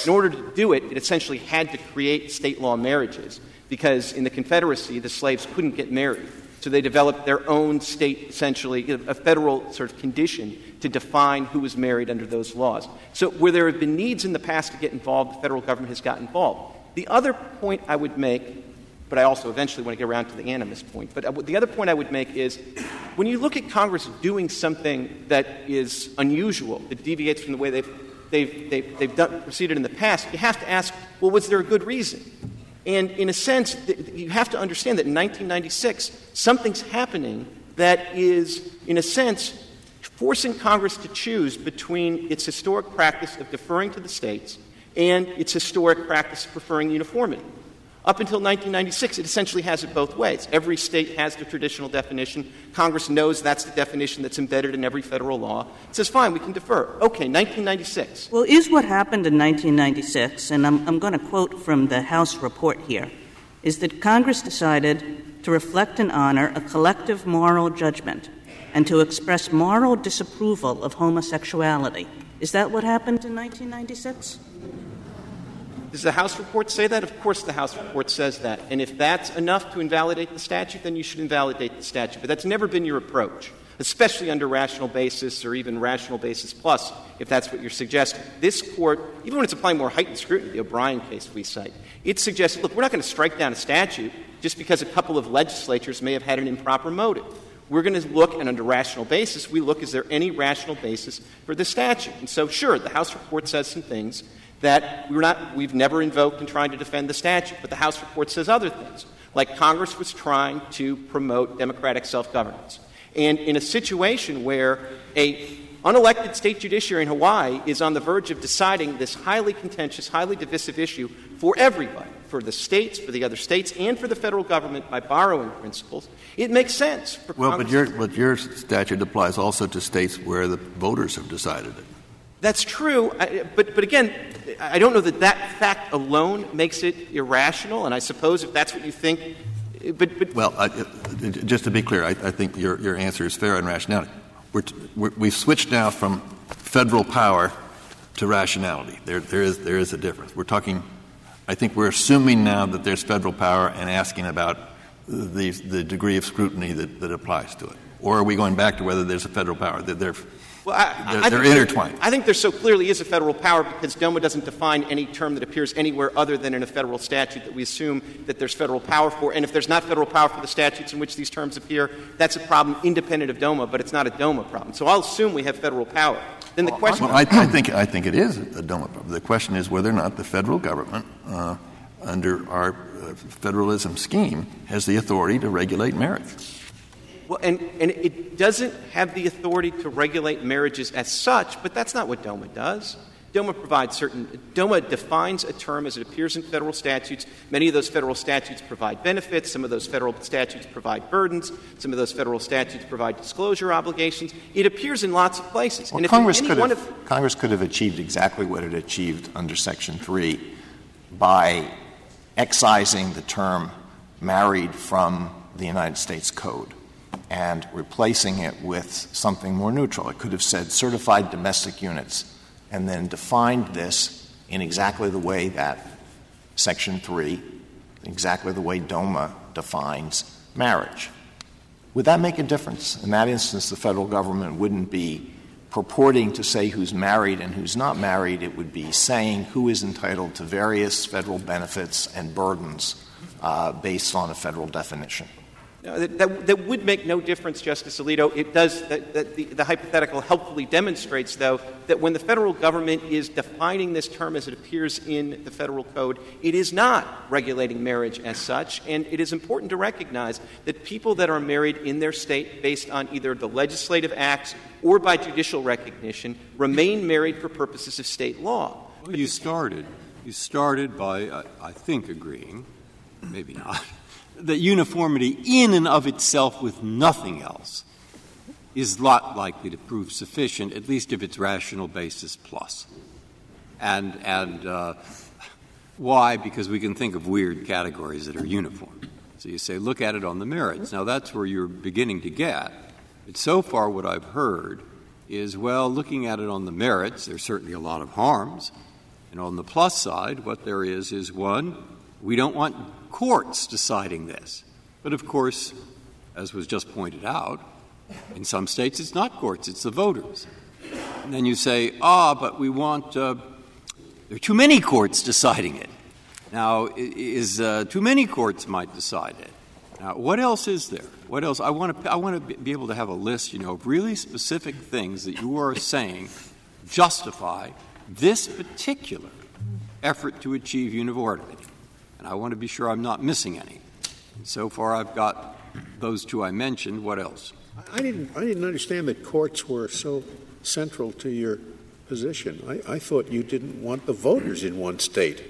S12: In order to do it, it essentially had to create state law marriages, because in the Confederacy, the slaves couldn't get married. So they developed their own state, essentially, a federal sort of condition to define who was married under those laws. So where there have been needs in the past to get involved, the federal government has got involved. The other point I would make, but I also eventually want to get around to the animus point, but the other point I would make is when you look at Congress doing something that is unusual, that deviates from the way they've proceeded in the past, you have to ask, well, was there a good reason? And in a sense, you have to understand that in 1996, something's happening that is, in a sense, forcing Congress to choose between its historic practice of deferring to the states and its historic practice of preferring uniformity. Up until 1996, it essentially has it both ways. Every state has the traditional definition. Congress knows that's the definition that's embedded in every federal law. It says, fine, we can defer. Okay, 1996.
S9: Well, is what happened in 1996, and I'm going to quote from the House report here, is that Congress decided to reflect and honor a collective moral judgment and to express moral disapproval of homosexuality. Is that what happened in 1996?
S12: Does the House report say that? Of course the House report says that. And if that's enough to invalidate the statute, then you should invalidate the statute. But that's never been your approach, especially under rational basis or even rational basis plus, if that's what you're suggesting. This Court, even when it's applying more heightened scrutiny, the O'Brien case we cite, it suggests, look, we're not going to strike down a statute just because a couple of legislatures may have had an improper motive. We're going to look, and under rational basis, we look, is there any rational basis for the statute? And so, sure, the House report says some things that we've never invoked in trying to defend the statute, but the House report says other things, like Congress was trying to promote democratic self-governance. And in a situation where a unelected state judiciary in Hawaii is on the verge of deciding this highly contentious, highly divisive issue for everybody, for the states, for the other states, and for the federal government by borrowing principles, it makes sense for Congress.
S8: But your statute applies also to states where the voters have decided it.
S12: That's true, but again, I don't know that fact alone makes it irrational, and I suppose if that's what you think — but
S8: Well, just to be clear, I think your answer is fair on rationality. We've switched now from federal power to rationality. There is a difference. We're talking — I think we're assuming now that there's federal power and asking about the degree of scrutiny that applies to it. Or are we going back to whether there's a federal power? They're intertwined.
S12: I think there so clearly is a federal power because Doma doesn't define any term that appears anywhere other than in a federal statute that we assume that there's federal power for. And if there's not federal power for the statutes in which these terms appear, that's a problem independent of Doma, but it's not a Doma problem. So I'll assume we have federal power. Then the question —
S8: Well, I think it is a Doma problem. The question is whether or not the federal government, under our federalism scheme, has the authority to regulate marriage.
S12: Well, and it doesn't have the authority to regulate marriages as such, but that's not what Doma does. Doma defines a term as it appears in federal statutes. Many of those federal statutes provide benefits. Some of those federal statutes provide burdens. Some of those federal statutes provide disclosure obligations. It appears in lots of places.
S5: Well,
S12: and
S5: Congress could have achieved exactly what it achieved under Section 3 by excising the term married from the United States Code and replacing it with something more neutral. It could have said certified domestic units and then defined this in exactly the way that Section 3, exactly the way Doma defines marriage. Would that make a difference? In that instance, the federal government wouldn't be purporting to say who's married and who's not married. It would be saying who is entitled to various federal benefits and burdens based on a federal definition.
S12: That would make no difference, Justice Alito. It does — the hypothetical helpfully demonstrates, though, that when the federal government is defining this term as it appears in the federal code, it is not regulating marriage as such, and it is important to recognize that people that are married in their state based on either the legislative acts or by judicial recognition remain married for purposes of state law.
S6: Well, you started by, I think, agreeing, maybe not, that uniformity in and of itself with nothing else is not likely to prove sufficient, at least if it's rational basis plus. And why? Because we can think of weird categories that are uniform. So you say, look at it on the merits. Now, that's where you're beginning to get. But so far what I've heard is, well, looking at it on the merits, there's certainly a lot of harms. And on the plus side, what there is one, we don't want courts deciding this. But, of course, as was just pointed out, in some states it's not courts, it's the voters. And then you say, but we want there are too many courts deciding it. Now, too many courts might decide it. Now, what else is there? What else? I want to be able to have a list, of really specific things that you are saying justify this particular effort to achieve uniformity. And I want to be sure I'm not missing any. And so far I've got those two I mentioned. What else?
S2: I didn't understand that courts were so central to your position. I thought you didn't want the voters in one state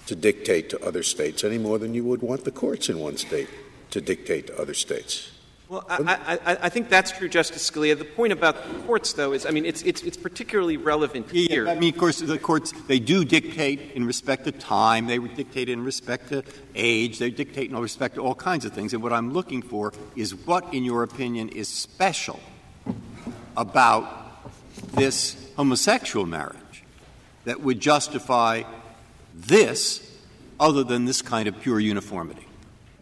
S2: to dictate to other states any more than you would want the courts in one state to dictate to other states.
S12: Well, I think that's true, Justice Scalia. The point about the courts, though, is, it's particularly relevant here.
S6: Yeah, of course, the courts, they do dictate in respect to time. They dictate in respect to age. They dictate in respect to all kinds of things. And what I'm looking for is what, in your opinion, is special about this homosexual marriage that would justify this other than this kind of pure uniformity?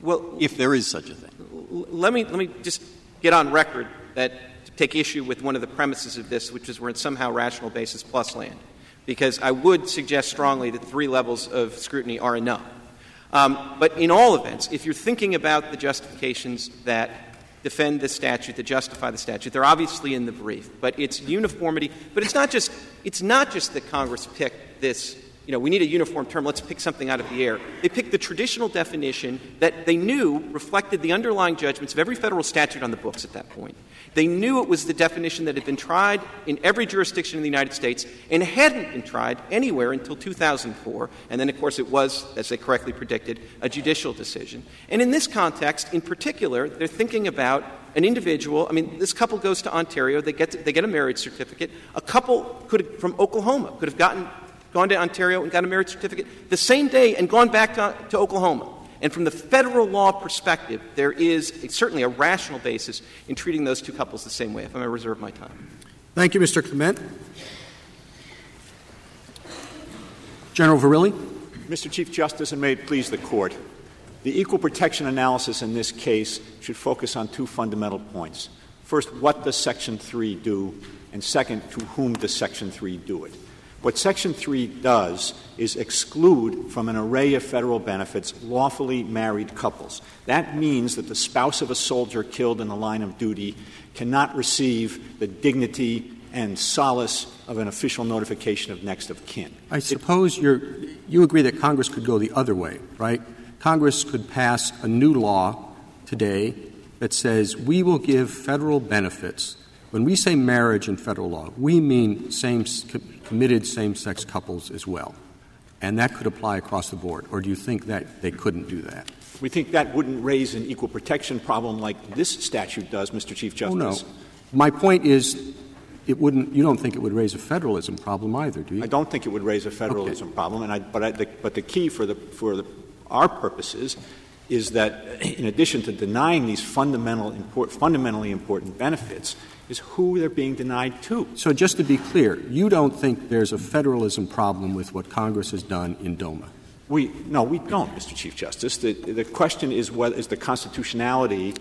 S6: Well, if there is such a thing.
S12: Let me just get on record to take issue with one of the premises of this, which is we're in somehow rational basis plus land, because I would suggest strongly that 3 levels of scrutiny are enough. But in all events, if you're thinking about the justifications that defend the statute, that justify the statute, they're obviously in the brief. But it's uniformity. But it's not just that Congress picked this. We need a uniform term. Let's pick something out of the air. They picked the traditional definition that they knew reflected the underlying judgments of every federal statute on the books at that point. They knew it was the definition that had been tried in every jurisdiction in the United States and hadn't been tried anywhere until 2004. And then, of course, it was, as they correctly predicted, a judicial decision. And in this context, in particular, they're thinking about an individual. This couple goes to Ontario. They get a marriage certificate. A couple from Oklahoma could have gone to Ontario and got a marriage certificate the same day and gone back to Oklahoma. And from the federal law perspective, there is certainly a rational basis in treating those two couples the same way, if I may reserve my time.
S7: Thank you, Mr. Clement. General Verrilli.
S13: Mr. Chief Justice, and may it please the Court, the equal protection analysis in this case should focus on 2 fundamental points. First, what does Section 3 do? And second, to whom does Section 3 do it? What Section 3 does is exclude from an array of federal benefits lawfully married couples. That means that the spouse of a soldier killed in the line of duty cannot receive the dignity and solace of an official notification of next of kin.
S7: I suppose you agree that Congress could go the other way, right? Congress could pass a new law today that says we will give federal benefits. When we say marriage in federal law, we mean committed same-sex couples as well. And that could apply across the board. Or do you think that they couldn't do that?
S13: We think that wouldn't raise an equal protection problem like this statute does, Mr. Chief Justice.
S7: Oh, no. My point is it wouldn't. You don't think it would raise a federalism problem either, do you?
S13: I don't think it would raise a federalism problem. But the key for our purposes is that in addition to denying these fundamentally important benefits, is who they're being denied to.
S7: So just to be clear, you don't think there's a federalism problem with what Congress has done in Doma?
S13: No, we don't, Mr. Chief Justice. The question is the constitutionality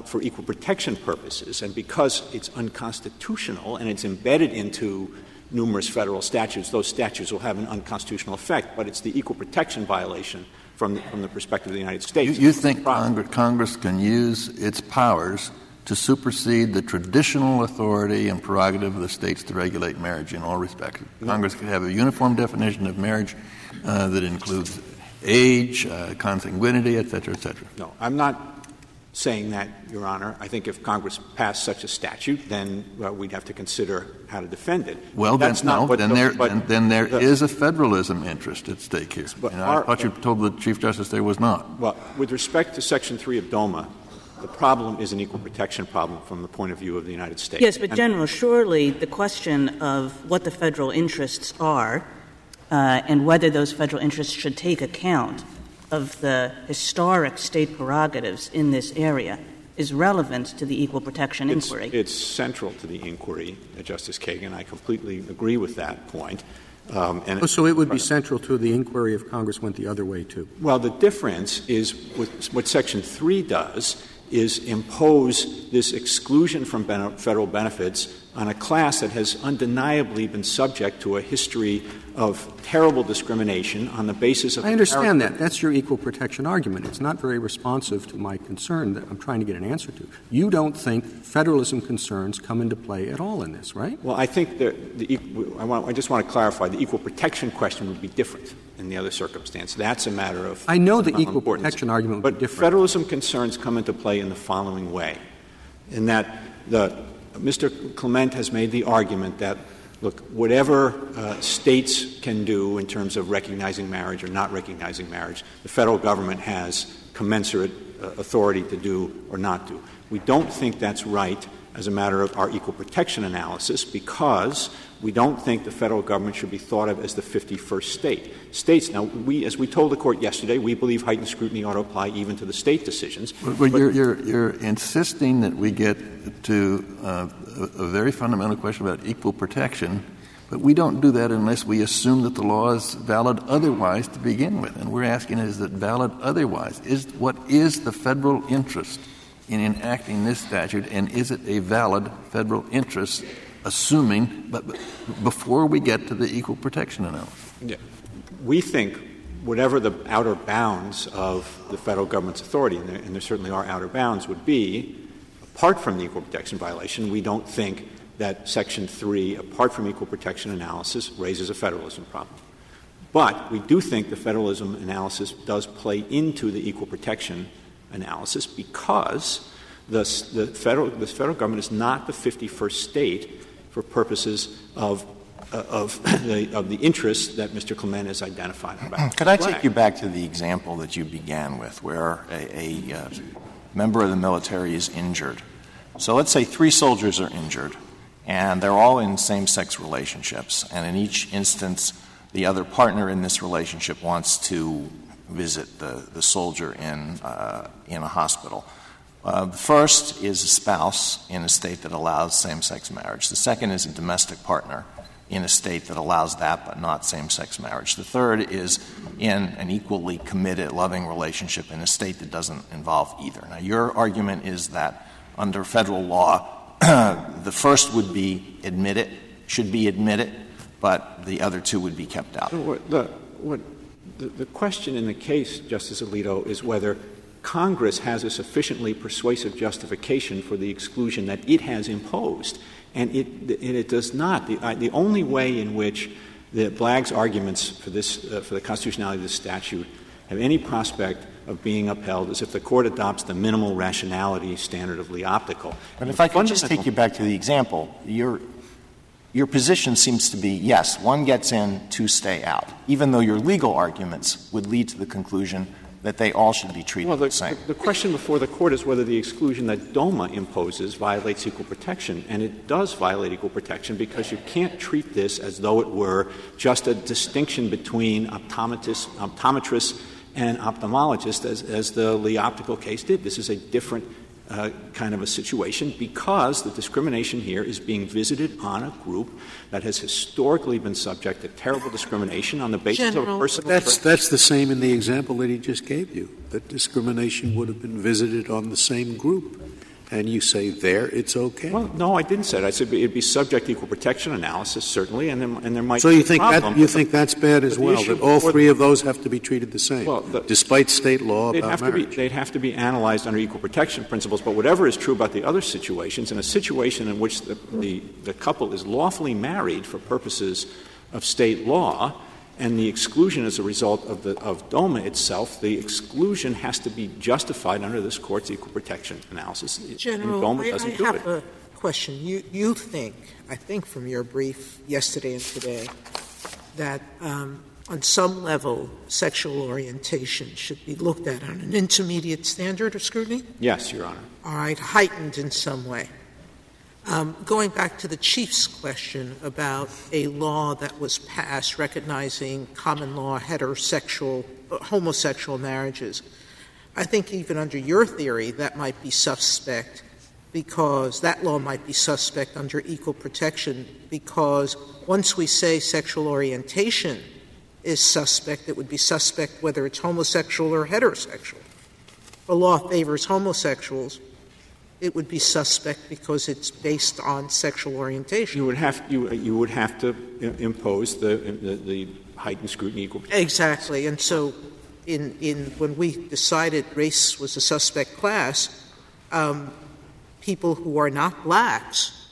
S13: for equal protection purposes. And because it's unconstitutional and it's embedded into numerous federal statutes, those statutes will have an unconstitutional effect. But it's the equal protection violation from the perspective of the United States.
S8: You think Congress can use its powers to supersede the traditional authority and prerogative of the states to regulate marriage in all respects? Congress could have a uniform definition of marriage that includes age, consanguinity, et cetera, et cetera.
S13: No, I'm not saying that, Your Honor. I think if Congress passed such a statute, then we'd have to consider how to defend it.
S8: Well, then there is a federalism interest at stake here. I thought you told the Chief Justice there was not.
S13: Well, with respect to Section 3 of Doma, the problem is an equal protection problem from the point of view of the United States.
S9: Yes, but General, surely the question of what the federal interests are and whether those federal interests should take account of the historic state prerogatives in this area is relevant to the equal protection inquiry.
S13: It's central to the inquiry, Justice Kagan. I completely agree with that point.
S7: So it would be central to the inquiry if Congress went the other way, too?
S13: Well, the difference is what Section 3 does is impose this exclusion from federal benefits on a class that has undeniably been subject to a history of terrible discrimination on the basis of...
S7: I understand that. That's your equal protection argument. It's not very responsive to my concern that I'm trying to get an answer to. You don't think federalism concerns come into play at all in this, right?
S13: Well, I think I just want to clarify, the equal protection question would be different in the other circumstance. That's a matter of...
S7: I know the equal protection argument would be different.
S13: But federalism concerns come into play in the following way, in that Mr. Clement has made the argument that look, whatever states can do in terms of recognizing marriage or not recognizing marriage, the federal government has commensurate authority to do or not do. We don't think that's right as a matter of our equal protection analysis because we don't think the federal government should be thought of as the 51st state. States, now, as we told the Court yesterday, we believe heightened scrutiny ought to apply even to the state decisions.
S8: But you're insisting that we get to a very fundamental question about equal protection, but we don't do that unless we assume that the law is valid otherwise to begin with. And we're asking, is it valid otherwise? What is the federal interest in enacting this statute, and is it a valid federal interest, assuming, but before we get to the equal protection analysis?
S13: Yeah. We think whatever the outer bounds of the federal government's authority, and there certainly are outer bounds, would be, apart from the equal protection violation, we don't think that Section 3, apart from equal protection analysis, raises a federalism problem. But we do think the federalism analysis does play into the equal protection analysis because the federal government is not the 51st state for purposes of the interests that Mr. Clement has identified about.
S5: Could I take you back to the example that you began with, where a member of the military is injured? So let's say 3 soldiers are injured, and they're all in same-sex relationships, and in each instance, the other partner in this relationship wants to visit the soldier in a hospital. The first is a spouse in a state that allows same-sex marriage. The second is a domestic partner in a state that allows that but not same-sex marriage. The third is in an equally committed, loving relationship in a state that doesn't involve either. Now, your argument is that under federal law, the first would be admitted, should be admitted, but the other 2 would be kept out.
S13: The question in the case, Justice Alito, is whether Congress has a sufficiently persuasive justification for the exclusion that it has imposed. And it does not. The only way in which the Blagg's arguments for the constitutionality of this statute have any prospect of being upheld is if the Court adopts the minimal rationality standard of Leoptical.
S5: But if I could just take you back to the example, your position seems to be, yes, 1 gets in, 2 stay out, even though your legal arguments would lead to the conclusion that they all should be treated the same.
S13: The question before the Court is whether the exclusion that Doma imposes violates equal protection, and it does violate equal protection because you can't treat this as though it were just a distinction between optometrists and ophthalmologists, as the Leoptical case did. This is a different kind of a situation because the discrimination here is being visited on a group that has historically been subject to terrible discrimination on the basis of a personal
S2: That's the same in the example that he just gave you, that discrimination would have been visited on the same group. And you say there it's okay.
S13: Well, no, I didn't say that. I said it'd be subject to equal protection analysis, certainly, and there might
S2: so
S13: be
S2: you think
S13: a problem.
S2: You think that's bad as well, that all 3 of those have to be treated the same, despite state law about marriage?
S13: They'd have to be analyzed under equal protection principles, but whatever is true about the other situations, in a situation in which the couple is lawfully married for purposes of state law, and the exclusion as a result of Doma itself, the exclusion has to be justified under this Court's equal protection analysis.
S4: General,
S13: Doma doesn't do
S4: I
S13: it.
S4: have a question. You think, I think from your brief yesterday and today, that on some level sexual orientation should be looked at on an intermediate standard of scrutiny?
S13: Yes, Your Honor.
S4: All right, heightened in some way. Going back to the Chief's question about a law that was passed recognizing common law homosexual marriages, I think even under your theory that might be suspect because that law might be suspect under equal protection because once we say sexual orientation is suspect, it would be suspect whether it's homosexual or heterosexual. The law favors homosexuals. It would be suspect because it's based on sexual orientation.
S13: You would have to impose the heightened scrutiny equal protection.
S4: Exactly. And so when we decided race was a suspect class, people who are not blacks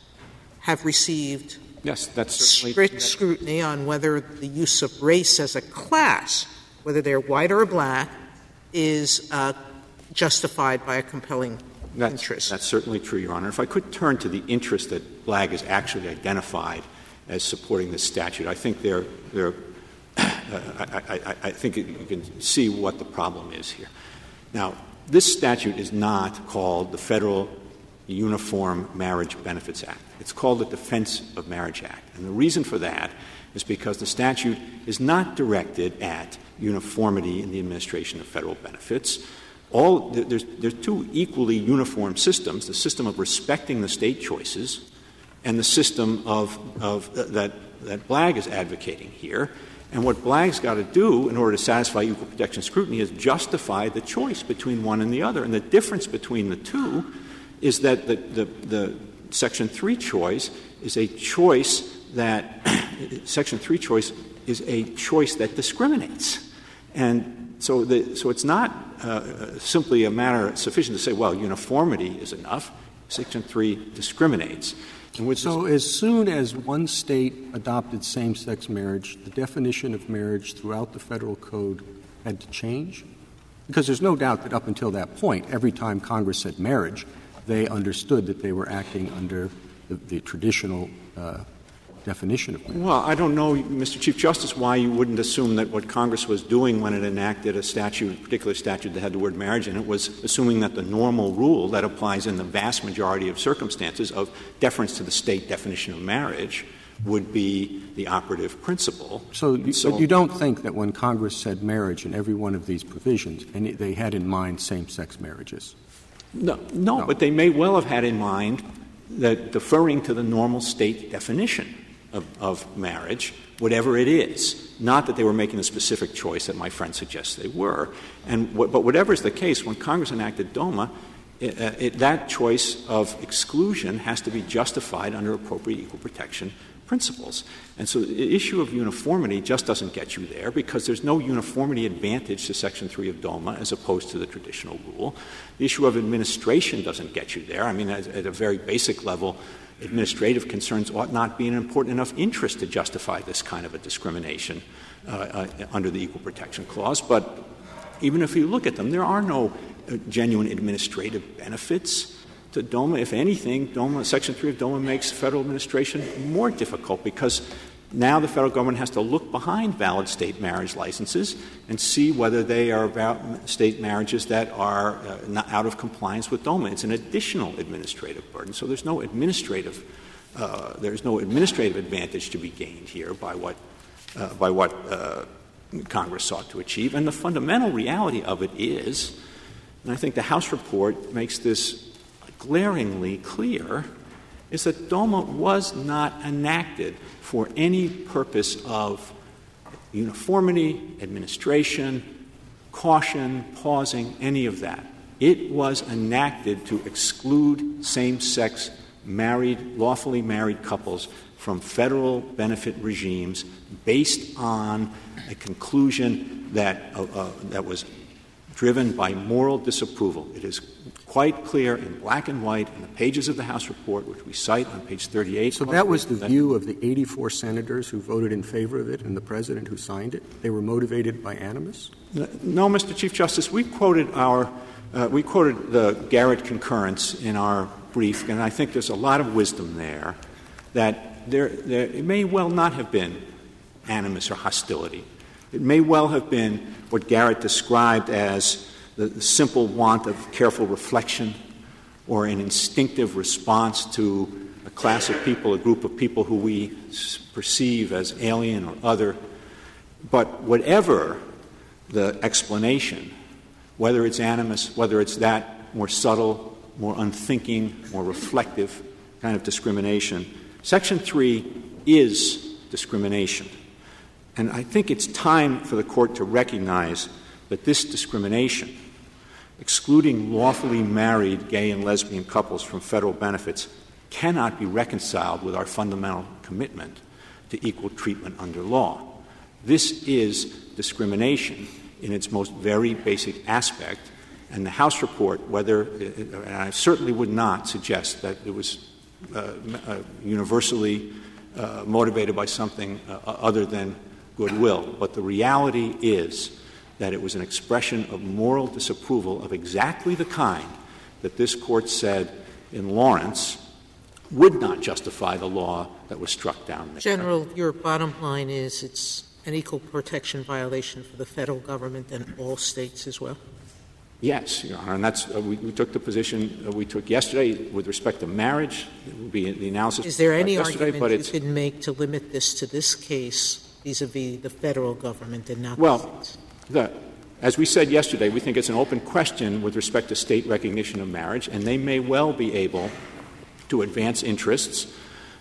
S4: have received strict scrutiny on whether the use of race as a class, whether they're white or black, is justified by a compelling interest.
S13: That's certainly true, Your Honor. If I could turn to the interest that Blagg has actually identified as supporting this statute. I think I think you can see what the problem is here. Now, this statute is not called the Federal Uniform Marriage Benefits Act. It's called the Defense of Marriage Act. And the reason for that is because the statute is not directed at uniformity in the administration of federal benefits. There's two equally uniform systems, the system of respecting the state choices and the system that Blagg is advocating here. And what Blagg's got to do in order to satisfy equal protection scrutiny is justify the choice between one and the other. And the difference between the two is that the Section 3 choice is a choice that Section 3 choice is a choice that discriminates. And so it's not simply a matter sufficient to say, well, uniformity is enough. Section 3 discriminates.
S7: So as soon as one state adopted same-sex marriage, the definition of marriage throughout the federal code had to change? Because there's no doubt that up until that point, every time Congress said marriage, they understood that they were acting under the traditional definition of marriage.
S13: Well, I don't know, Mr. Chief Justice, why you wouldn't assume that what Congress was doing when it enacted a particular statute that had the word marriage in it, was assuming that the normal rule that applies in the vast majority of circumstances of deference to the state definition of marriage would be the operative principle.
S7: But you don't think that when Congress said marriage in every one of these provisions, they had in mind same-sex marriages?
S13: No, but they may well have had in mind that deferring to the normal state definition of marriage, whatever it is, not that they were making a specific choice that my friend suggests they were. But whatever is the case, when Congress enacted Doma, that choice of exclusion has to be justified under appropriate equal protection principles. And so the issue of uniformity just doesn't get you there because there's no uniformity advantage to Section 3 of Doma as opposed to the traditional rule. The issue of administration doesn't get you there. I mean, at a very basic level, administrative concerns ought not be an important enough interest to justify this kind of a discrimination under the Equal Protection Clause. But even if you look at them, there are no genuine administrative benefits to Doma. If anything, Section 3 of Doma makes federal administration more difficult because now the federal government has to look behind valid state marriage licenses and see whether they are state marriages that are not out of compliance with Doma. It's an additional administrative burden. So there's no administrative advantage to be gained here by what Congress sought to achieve. And the fundamental reality of it is, and I think the House report makes this glaringly clear, is that Doma was not enacted for any purpose of uniformity, administration, caution, pausing, any of that. It was enacted to exclude same-sex lawfully married couples from federal benefit regimes based on a conclusion that was driven by moral disapproval. It is quite clear in black and white in the pages of the House report, which we cite on page 38.
S7: So that was the view of the 84 senators who voted in favor of it and the president who signed it? They were motivated by animus?
S13: No, Mr. Chief Justice. We quoted the Garrett concurrence in our brief, and I think there's a lot of wisdom there that it may well not have been animus or hostility. It may well have been what Garrett described as the simple want of careful reflection or an instinctive response to a class of people, a group of people who we perceive as alien or other. But whatever the explanation, whether it's animus, whether it's that more subtle, more unthinking, more reflective kind of discrimination, Section 3 is discrimination. And I think it's time for the Court to recognize that this discrimination, excluding lawfully married gay and lesbian couples from federal benefits, cannot be reconciled with our fundamental commitment to equal treatment under law. This is discrimination in its most very basic aspect, and the House report, and I certainly would not suggest that it was universally motivated by something other than goodwill, but the reality is that it was an expression of moral disapproval of exactly the kind that this Court said in Lawrence would not justify the law that was struck down there.
S4: General, your bottom line is it's an equal protection violation for the federal government and all states as well?
S13: Yes, Your Honor, and that's we took the position we took yesterday with respect to marriage. It would be the analysis.
S4: Is there any argument you could make to limit this to this case vis-a-vis the federal government and not the states?
S13: As we said yesterday, we think it's an open question with respect to state recognition of marriage, and they may well be able to advance interests.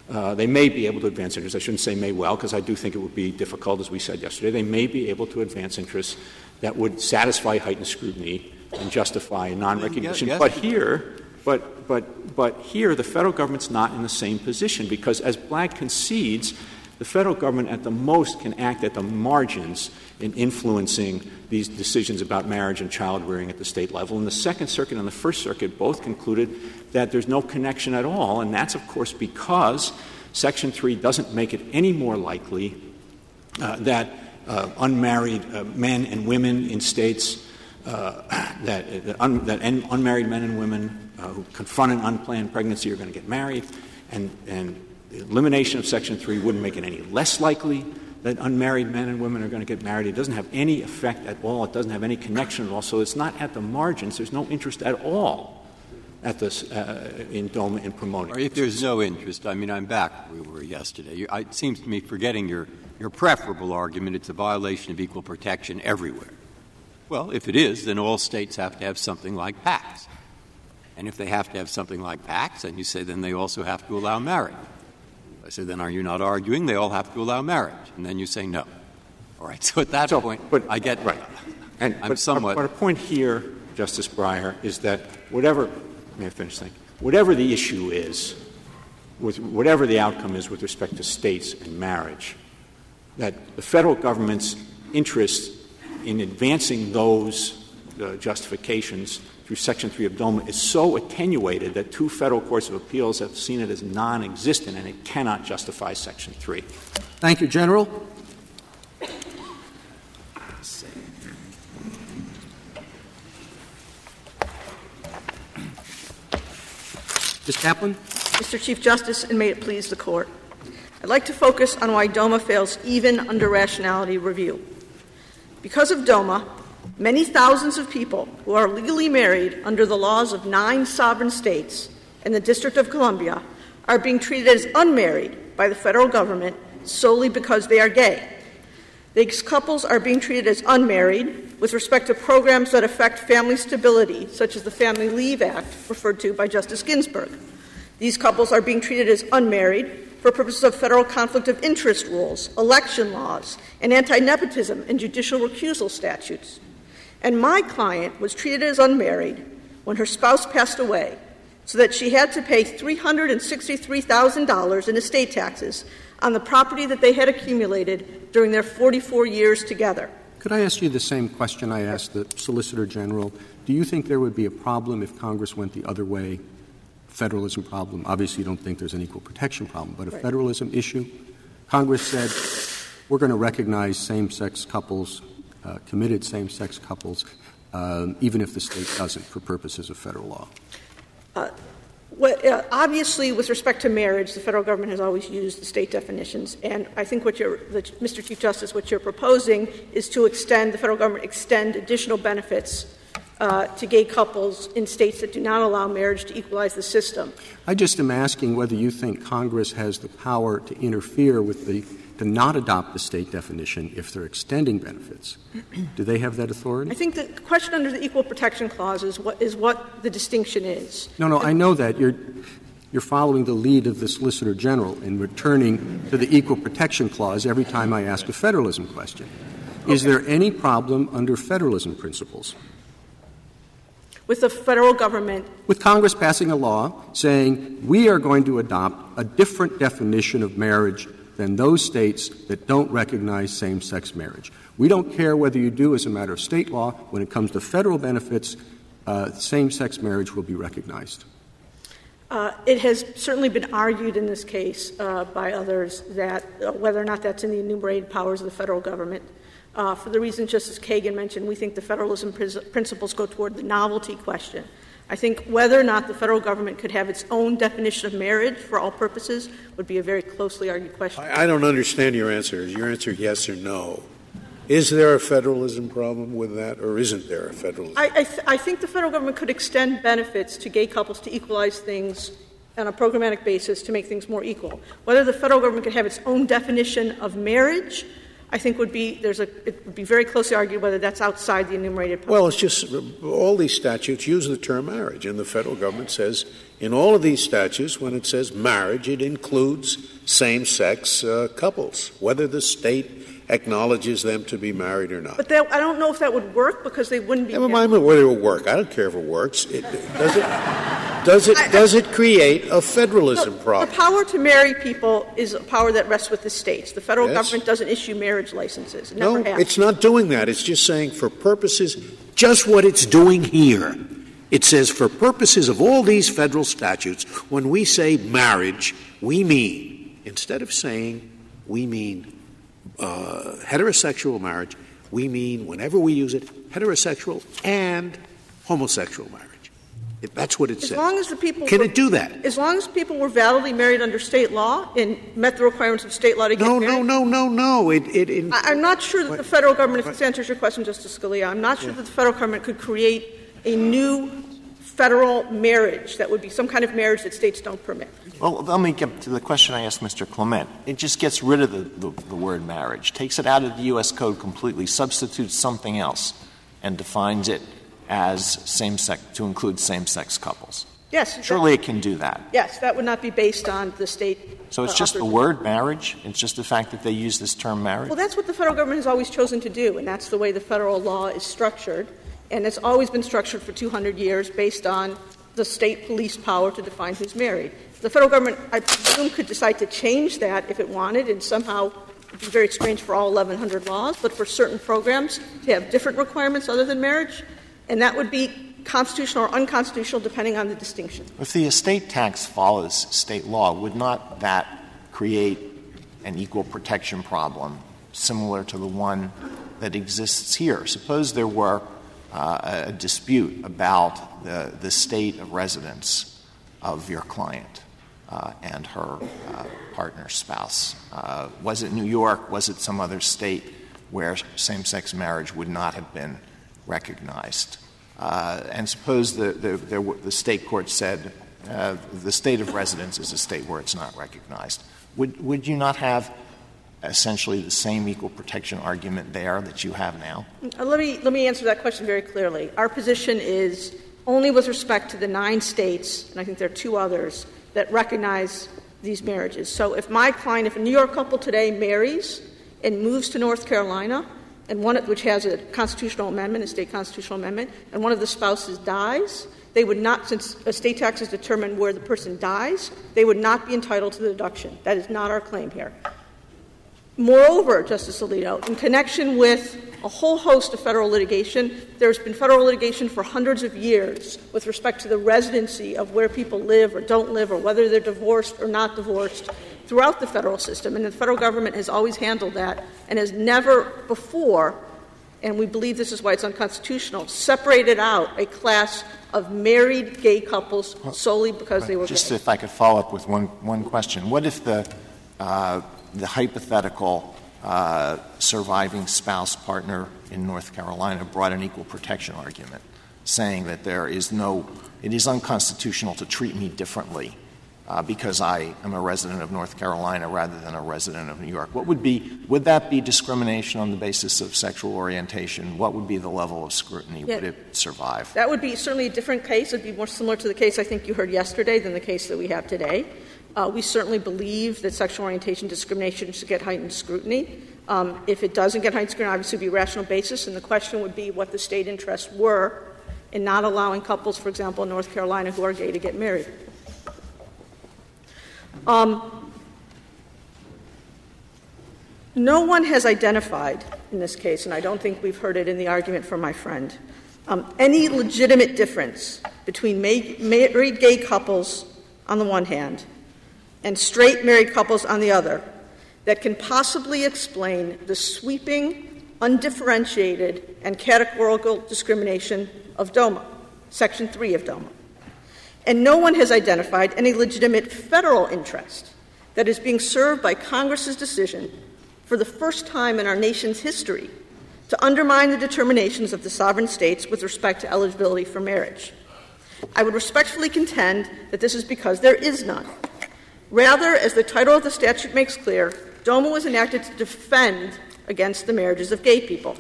S13: They may be able to advance interests. I shouldn't say may well, because I do think it would be difficult, as we said yesterday. They may be able to advance interests that would satisfy heightened scrutiny and justify non-recognition.
S6: Yes.
S13: But here, the federal government's not in the same position, because as Black concedes, the federal government at the most can act at the margins in influencing these decisions about marriage and child rearing at the state level. And the Second Circuit and the First Circuit both concluded that there's no connection at all, and that's, of course, because Section 3 doesn't make it any more likely that unmarried men and women in states unmarried men and women who confront an unplanned pregnancy are going to get married, and the elimination of Section 3 wouldn't make it any less likely that unmarried men and women are going to get married. It doesn't have any effect at all. It doesn't have any connection at all. So it's not at the margins. There's no interest at all at this in Doma in promoting.
S6: If there's no interest, I mean, I'm back where we were yesterday. It seems to me, forgetting your preferable argument, it's a violation of equal protection everywhere. Well, if it is, then all states have to have something like PACs. And if they have to have something like PACs, and you say then they also have to allow marriage. I say, then are you not arguing they all have to allow marriage? And then you say no. All right, so at that point, I get
S13: right. And
S6: I'm somewhat.
S13: But our point here, Justice Breyer, is that whatever the issue is, whatever the outcome is with respect to states and marriage, that the federal government's interest in advancing those justifications through Section 3 of Doma is so attenuated that two federal courts of appeals have seen it as non-existent, and it cannot justify Section 3.
S7: Thank you, General. Ms. Kaplan?
S14: Mr. Chief Justice, and may it please the Court, I'd like to focus on why Doma fails even under rationality review. Because of Doma, many thousands of people who are legally married under the laws of 9 sovereign states and the District of Columbia are being treated as unmarried by the federal government solely because they are gay. These couples are being treated as unmarried with respect to programs that affect family stability, such as the Family Leave Act referred to by Justice Ginsburg. These couples are being treated as unmarried for purposes of federal conflict of interest rules, election laws, and anti-nepotism and judicial recusal statutes. And my client was treated as unmarried when her spouse passed away, so that she had to pay $363,000 in estate taxes on the property that they had accumulated during their 44 years together.
S7: Could I ask you the same question I asked the Solicitor General? Do you think there would be a problem if Congress went the other way? Federalism problem. Obviously, you don't think there's an equal protection problem, but a federalism issue. Congress said, we're going to recognize same-sex couples, committed same-sex couples, even if the state doesn't, for purposes of federal law.
S14: Obviously, with respect to marriage, the federal government has always used the state definitions, and I think Mr. Chief Justice, what you're proposing is to the federal government extend additional benefits to gay couples in states that do not allow marriage to equalize the system.
S7: I just am asking whether you think Congress has the power to interfere with to not adopt the state definition if they're extending benefits. Do they have that authority?
S14: I think the question under the Equal Protection Clause is what the distinction is.
S7: No, I know that. You're following the lead of the Solicitor General in returning to the Equal Protection Clause every time I ask a federalism question. Okay. Is there any problem under federalism principles?
S14: With the federal government? With
S7: Congress passing a law saying we are going to adopt a different definition of marriage than those states that don't recognize same-sex marriage. We don't care whether you do as a matter of state law. When it comes to federal benefits, same-sex marriage will be recognized.
S14: It has certainly been argued in this case by others that whether or not that's in the enumerated powers of the federal government. For the reason Justice Kagan mentioned, we think the federalism principles go toward the novelty question. I think whether or not the federal government could have its own definition of marriage for all purposes would be a very closely argued question.
S2: I don't understand your answer. Is your answer yes or no? Is there a federalism problem with that, or isn't there a federalism?
S14: I think the federal government could extend benefits to gay couples to equalize things on a programmatic basis to make things more equal. Whether the federal government could have its own definition of marriage, I think it would be very closely argued whether that's outside the enumerated public.
S2: Well, it's just all these statutes use the term marriage, and the federal government says in all of these statutes, when it says marriage, it includes same-sex couples, whether the state acknowledges them to be married or not.
S14: But I don't know if that would work because they wouldn't be.
S2: Never mind whether it will work. I don't care if it works. Does it create a federalism problem?
S14: The power to marry people is a power that rests with the states. The federal government doesn't issue marriage licenses. It never has.
S2: It's not doing that. It's just saying for purposes, just what it's doing here. It says for purposes of all these federal statutes, when we say marriage, we mean, instead of saying we mean heterosexual marriage, we mean, whenever we use it, heterosexual and homosexual marriage. That's what it says.
S14: As long as the people
S2: Can it do that?
S14: As long as people were validly married under state law and met the requirements of state law to get married?
S2: No.
S14: I'm not sure that the federal government, if this answers your question, Justice Scalia, I'm not sure that the federal government could create a new federal marriage that would be some kind of marriage that states don't permit.
S5: Well, let me get to the question I asked Mr. Clement. It just gets rid of the word marriage, takes it out of the U.S. Code completely, substitutes something else, and defines it as same-sex, to include same-sex couples.
S14: Yes.
S5: Surely it can do that.
S14: Yes, that would not be based on the state.
S5: So it's just the word marriage? It's just the fact that they use this term marriage?
S14: Well, that's what the federal government has always chosen to do, and that's the way the federal law is structured. And it's always been structured for 200 years based on the state police power to define who's married. The federal government, I presume, could decide to change that if it wanted, and somehow it would be very strange for all 1,100 laws, but for certain programs to have different requirements other than marriage, and that would be constitutional or unconstitutional depending on the distinction.
S5: If the estate tax follows state law, would not that create an equal protection problem similar to the one that exists here? Suppose there were a dispute about the state of residence of your client and her partner, spouse. Was it New York? Was it some other state where same-sex marriage would not have been recognized? And suppose the state court said the state of residence is a state where it's not recognized. Would you not have essentially the same equal protection argument there that you have now?
S14: Let me answer that question very clearly. Our position is only with respect to the 9 states, and I think there are 2 others, that recognize these marriages. So if a New York couple today marries and moves to North Carolina, and which has a constitutional amendment, a state constitutional amendment, and one of the spouses dies, they would not, since estate taxes determine where the person dies, they would not be entitled to the deduction. That is not our claim here. Moreover, Justice Alito, in connection with a whole host of federal litigation, there's been federal litigation for hundreds of years with respect to the residency of where people live or don't live or whether they're divorced or not divorced throughout the federal system. And the federal government has always handled that and has never before, and we believe this is why it's unconstitutional, separated out a class of married gay couples solely because they were
S5: just
S14: gay.
S5: If I could follow up with one question. What if the hypothetical surviving spouse partner in North Carolina brought an equal protection argument, saying that it is unconstitutional to treat me differently because I am a resident of North Carolina rather than a resident of New York? Would that be discrimination on the basis of sexual orientation? What would be the level of scrutiny? Would it survive?
S14: That would be certainly a different case. It would be more similar to the case I think you heard yesterday than the case that we have today. We certainly believe that sexual orientation discrimination should get heightened scrutiny. If it doesn't get heightened scrutiny, obviously it would be a rational basis, and the question would be what the state interests were in not allowing couples, for example, in North Carolina who are gay to get married. No one has identified in this case, and I don't think we've heard it in the argument from my friend, any legitimate difference between married gay couples on the one hand and straight married couples on the other that can possibly explain the sweeping, undifferentiated, and categorical discrimination of Doma, Section 3 of Doma. And no one has identified any legitimate federal interest that is being served by Congress's decision for the first time in our nation's history to undermine the determinations of the sovereign states with respect to eligibility for marriage. I would respectfully contend that this is because there is none. Rather, as the title of the statute makes clear, Doma was enacted to defend against the marriages of gay people.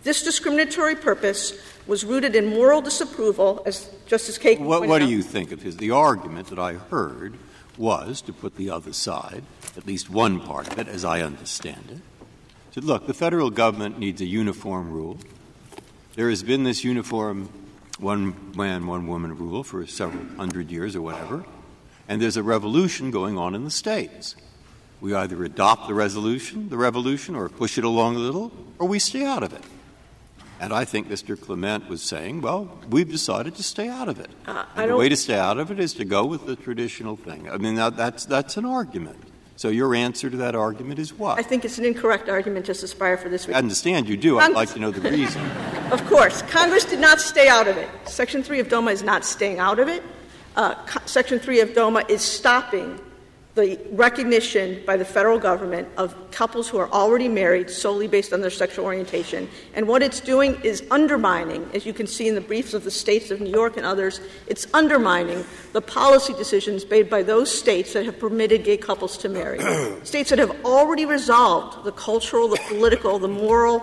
S14: This discriminatory purpose was rooted in moral disapproval, as Justice Kagan pointed out.
S6: What do you think of his? The argument that I heard was, to put the other side, at least one part of it, as I understand it, said, look, the federal government needs a uniform rule. There has been this uniform one man, one woman rule for several hundred years or whatever, and there's a revolution going on in the states. We either adopt the revolution, or push it along a little, or we stay out of it. And I think Mr. Clement was saying, well, we've decided to stay out of it. And the way to stay out of it is to go with the traditional thing. I mean, that's an argument. So your answer to that argument is what?
S14: I think it's an incorrect argument, Justice Breyer, for this reason.
S6: I understand you do. I'd like to know the reason.
S14: Of course. Congress did not stay out of it. Section 3 of Doma is not staying out of it. Section 3 of Doma is stopping the recognition by the federal government of couples who are already married solely based on their sexual orientation. And what it's doing is undermining, as you can see in the briefs of the states of New York and others, it's undermining the policy decisions made by those states that have permitted gay couples to marry. States that have already resolved the cultural, the political, the moral,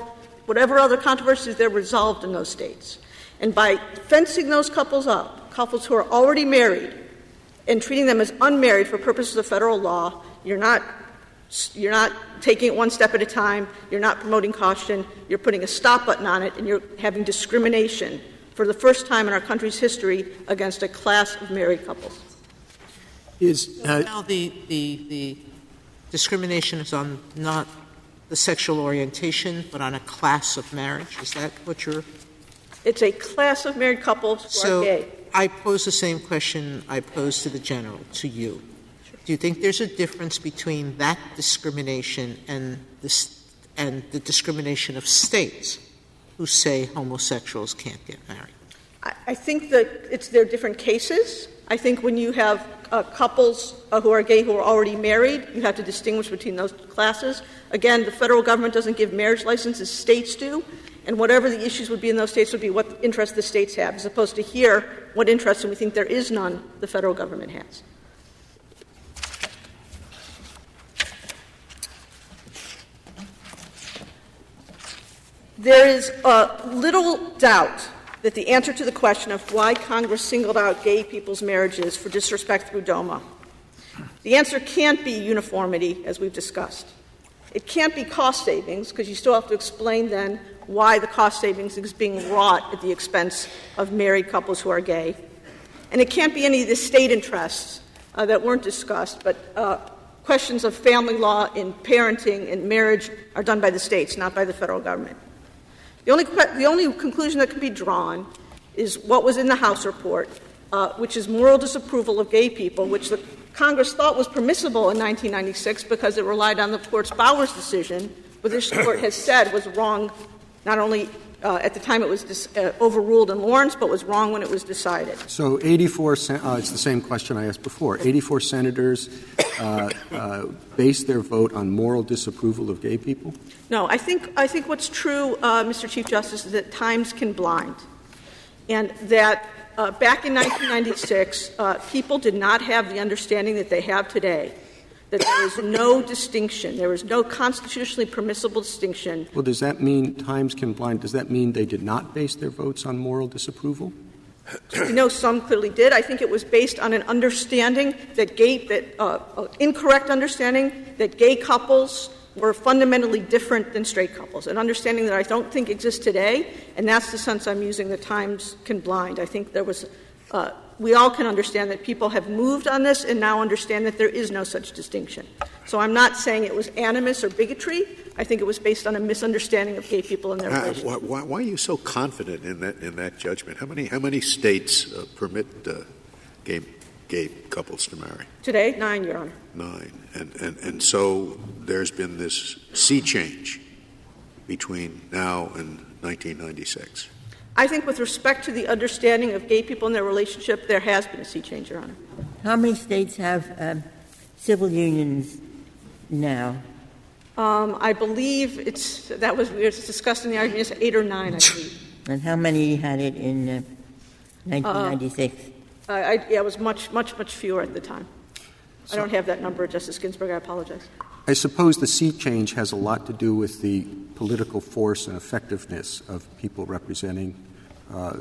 S14: whatever other controversies they're resolved in those states. And by fencing those couples up, couples who are already married, and treating them as unmarried for purposes of federal law, you're not taking it one step at a time, you're not promoting caution, you're putting a stop button on it, and you're having discrimination for the first time in our country's history against a class of married couples.
S4: Now the discrimination is on not the sexual orientation, but on a class of marriage? Is that what you're...
S14: It's a class of married couples who are gay.
S4: I pose the same question I posed to the General, to you. Sure. Do you think there's a difference between that discrimination and the discrimination of states who say homosexuals can't get married?
S14: I think that they're different cases. I think when you have couples who are gay who are already married, you have to distinguish between those classes. Again, the federal government doesn't give marriage licenses, states do. And whatever the issues would be in those states would be what interest the states have, as opposed to here, what interest, and we think there is none, the federal government has. There is little doubt that the answer to the question of why Congress singled out gay people's marriages for disrespect through Doma, the answer can't be uniformity, as we've discussed. It can't be cost savings, because you still have to explain then why the cost savings is being wrought at the expense of married couples who are gay. And it can't be any of the state interests that weren't discussed, but questions of family law in parenting and marriage are done by the states, not by the federal government. The only conclusion that can be drawn is what was in the House report, which is moral disapproval of gay people, which the Congress thought was permissible in 1996 because it relied on the Court's Bowers decision, but this Court has said was wrong not only at the time it was overruled in Lawrence, but was wrong when it was decided.
S7: So 84 it's the same question I asked before. 84 senators based their vote on moral disapproval of gay people?
S14: No, I think what's true, Mr. Chief Justice, is that times can blind, and that back in 1996, people did not have the understanding that they have today, that there was no distinction. There was no constitutionally permissible distinction.
S7: Well, does that mean times can blind? Does that mean they did not base their votes on moral disapproval?
S14: No, some clearly did. I think it was based on an understanding that incorrect understanding that gay couples were fundamentally different than straight couples, an understanding that I don't think exists today, and that's the sense I'm using, that times can blind. I think there was we all can understand that people have moved on this and now understand that there is no such distinction. So I'm not saying it was animus or bigotry. I think it was based on a misunderstanding of gay people and their relations.
S2: Why are you so confident in that judgment? How many states permit gay couples to marry?
S14: Today, 9, Your Honor.
S2: 9. And so there's been this sea change between now and 1996.
S14: I think with respect to the understanding of gay people and their relationship, there has been a sea change, Your Honor.
S11: How many states have civil unions now?
S14: I believe it's discussed in the argument, it's 8 or 9, I believe.
S11: And how many had it in 1996?
S14: It was much, much, much fewer at the time. I don't have that number, Justice Ginsburg. I apologize.
S7: I suppose the sea change has a lot to do with the political force and effectiveness of people representing,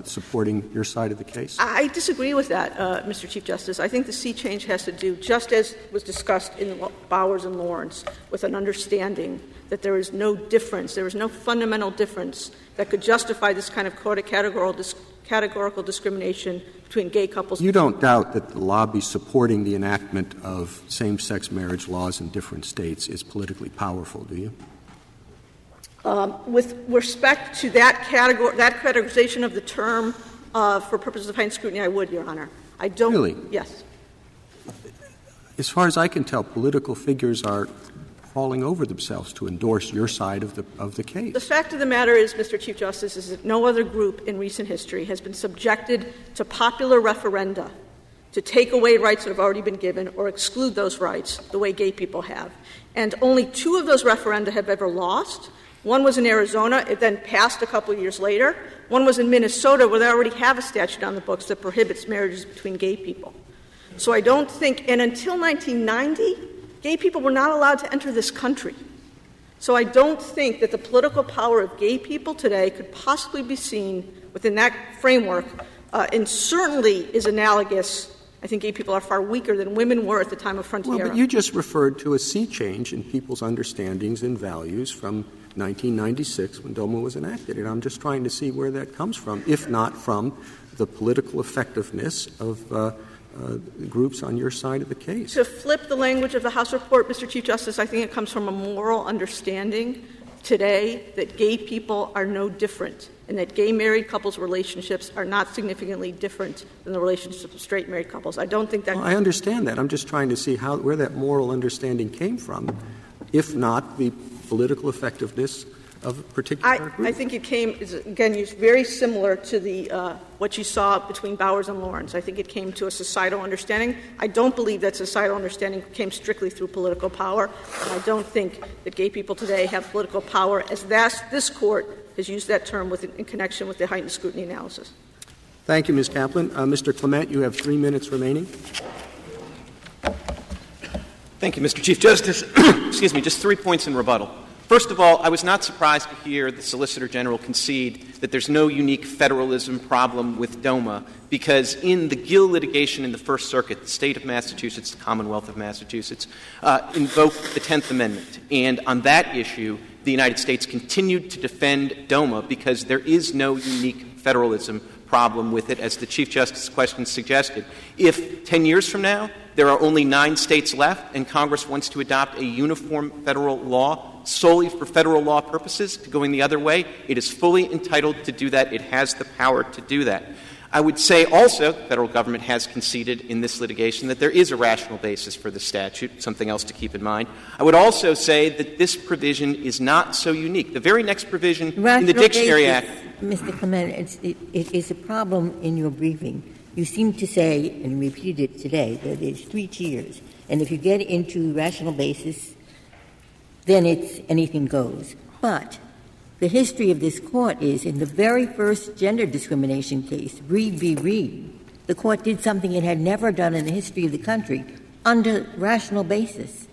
S7: supporting your side of the case?
S14: I disagree with that, Mr. Chief Justice. I think the sea change has to do, just as was discussed in Bowers and Lawrence, with an understanding that there is no difference, there is no fundamental difference that could justify this kind of categorical discrimination between gay couples.
S7: You don't doubt that the lobby supporting the enactment of same-sex marriage laws in different states is politically powerful, do you?
S14: With respect to that categorization of the term for purposes of heightened scrutiny, I would, Your Honor. I don't.
S7: Really?
S14: Yes.
S7: As far as I can tell, political figures are falling over themselves to endorse your side of the case.
S14: The fact of the matter is, Mr. Chief Justice, is that no other group in recent history has been subjected to popular referenda to take away rights that have already been given or exclude those rights the way gay people have. And only 2 of those referenda have ever lost. One was in Arizona. It then passed a couple of years later. One was in Minnesota, where they already have a statute on the books that prohibits marriages between gay people. So I don't think — and until 1990, gay people were not allowed to enter this country. So I don't think that the political power of gay people today could possibly be seen within that framework, and certainly is analogous. I think gay people are far weaker than women were at the time of Frontiera.
S7: Well, but you just referred to a sea change in people's understandings and values from 1996 when Doma was enacted, and I'm just trying to see where that comes from, if not from the political effectiveness of groups on your side of the case.
S14: To flip the language of the House report, Mr. Chief Justice, I think it comes from a moral understanding today that gay people are no different and that gay married couples' relationships are not significantly different than the relationships of straight married couples. I don't think that —
S7: Well, I understand that. I'm just trying to see where that moral understanding came from, if not the political effectiveness of a particular group.
S14: I think it came, again, very similar to the what you saw between Bowers and Lawrence. I think it came to a societal understanding. I don't believe that societal understanding came strictly through political power. And I don't think that gay people today have political power, as this Court has used that term in connection with the heightened scrutiny analysis.
S7: Thank you, Ms. Kaplan. Mr. Clement, you have 3 minutes remaining.
S12: Thank you, Mr. Chief Justice. Excuse me, just 3 points in rebuttal. First of all, I was not surprised to hear the Solicitor General concede that there's no unique federalism problem with Doma, because in the Gill litigation in the First Circuit, the State of Massachusetts, the Commonwealth of Massachusetts, invoked the 10th Amendment. And on that issue, the United States continued to defend Doma because there is no unique federalism problem with it, as the Chief Justice's question suggested. If 10 years from now there are only 9 states left and Congress wants to adopt a uniform federal law solely for federal law purposes, going the other way, it is fully entitled to do that. It has the power to do that. I would say also the federal government has conceded in this litigation that there is a rational basis for the statute, something else to keep in mind. I would also say that this provision is not so unique. The very next provision in the Dictionary Act —
S11: Mr. Clement, it is a problem in your briefing. You seem to say, and repeated it today, that it's 3 tiers. And if you get into rational basis, then it's anything goes. But the history of this Court is, in the very first gender discrimination case, Reed v. Reed, the Court did something it had never done in the history of the country under rational basis.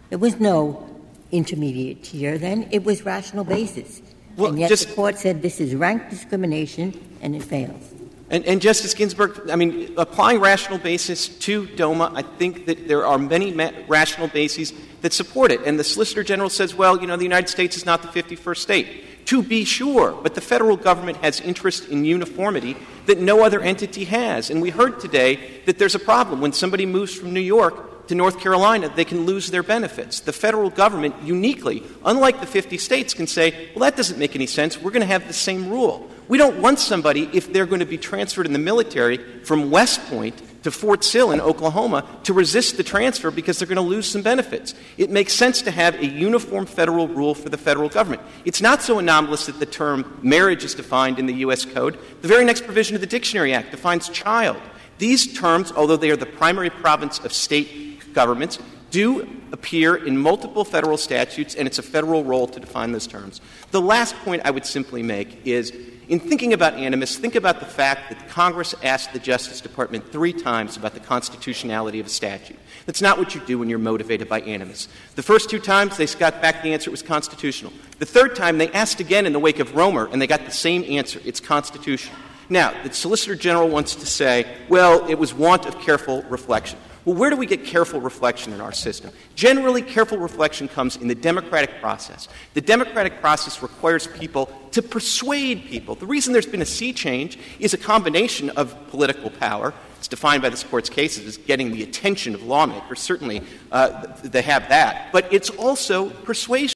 S11: There was no intermediate tier then. It was rational basis.
S12: Well,
S11: and yet the Court said this is rank discrimination, and it fails.
S12: And Justice Ginsburg, I mean, applying rational basis to Doma, I think that there are many rational bases that support it. And the Solicitor General says, well, the United States is not the 51st state. To be sure, but the federal government has interest in uniformity that no other entity has. And we heard today that there's a problem. When somebody moves from New York to North Carolina, they can lose their benefits. The federal government uniquely, unlike the 50 states, can say, well, that doesn't make any sense. We're going to have the same rule. We don't want somebody, if they're going to be transferred in the military from West Point to Fort Sill in Oklahoma to resist the transfer because they're going to lose some benefits. It makes sense to have a uniform federal rule for the federal government. It's not so anomalous that the term marriage is defined in the U.S. Code. The very next provision of the Dictionary Act defines child. These terms, although they are the primary province of state governments, do appear in multiple federal statutes, and it's a federal role to define those terms. The last point I would simply make is, in thinking about animus, think about the fact that Congress asked the Justice Department 3 times about the constitutionality of a statute. That's not what you do when you're motivated by animus. The first 2 times, they got back the answer it was constitutional. The 3rd time, they asked again in the wake of Romer, and they got the same answer. It's constitutional. Now, the Solicitor General wants to say, well, it was want of careful reflection. Well, where do we get careful reflection in our system? Generally, careful reflection comes in the democratic process. The democratic process requires people to persuade people. The reason there's been a sea change is a combination of political power. It's defined by this Court's cases as getting the attention of lawmakers. Certainly, they have that. But it's also persuasion.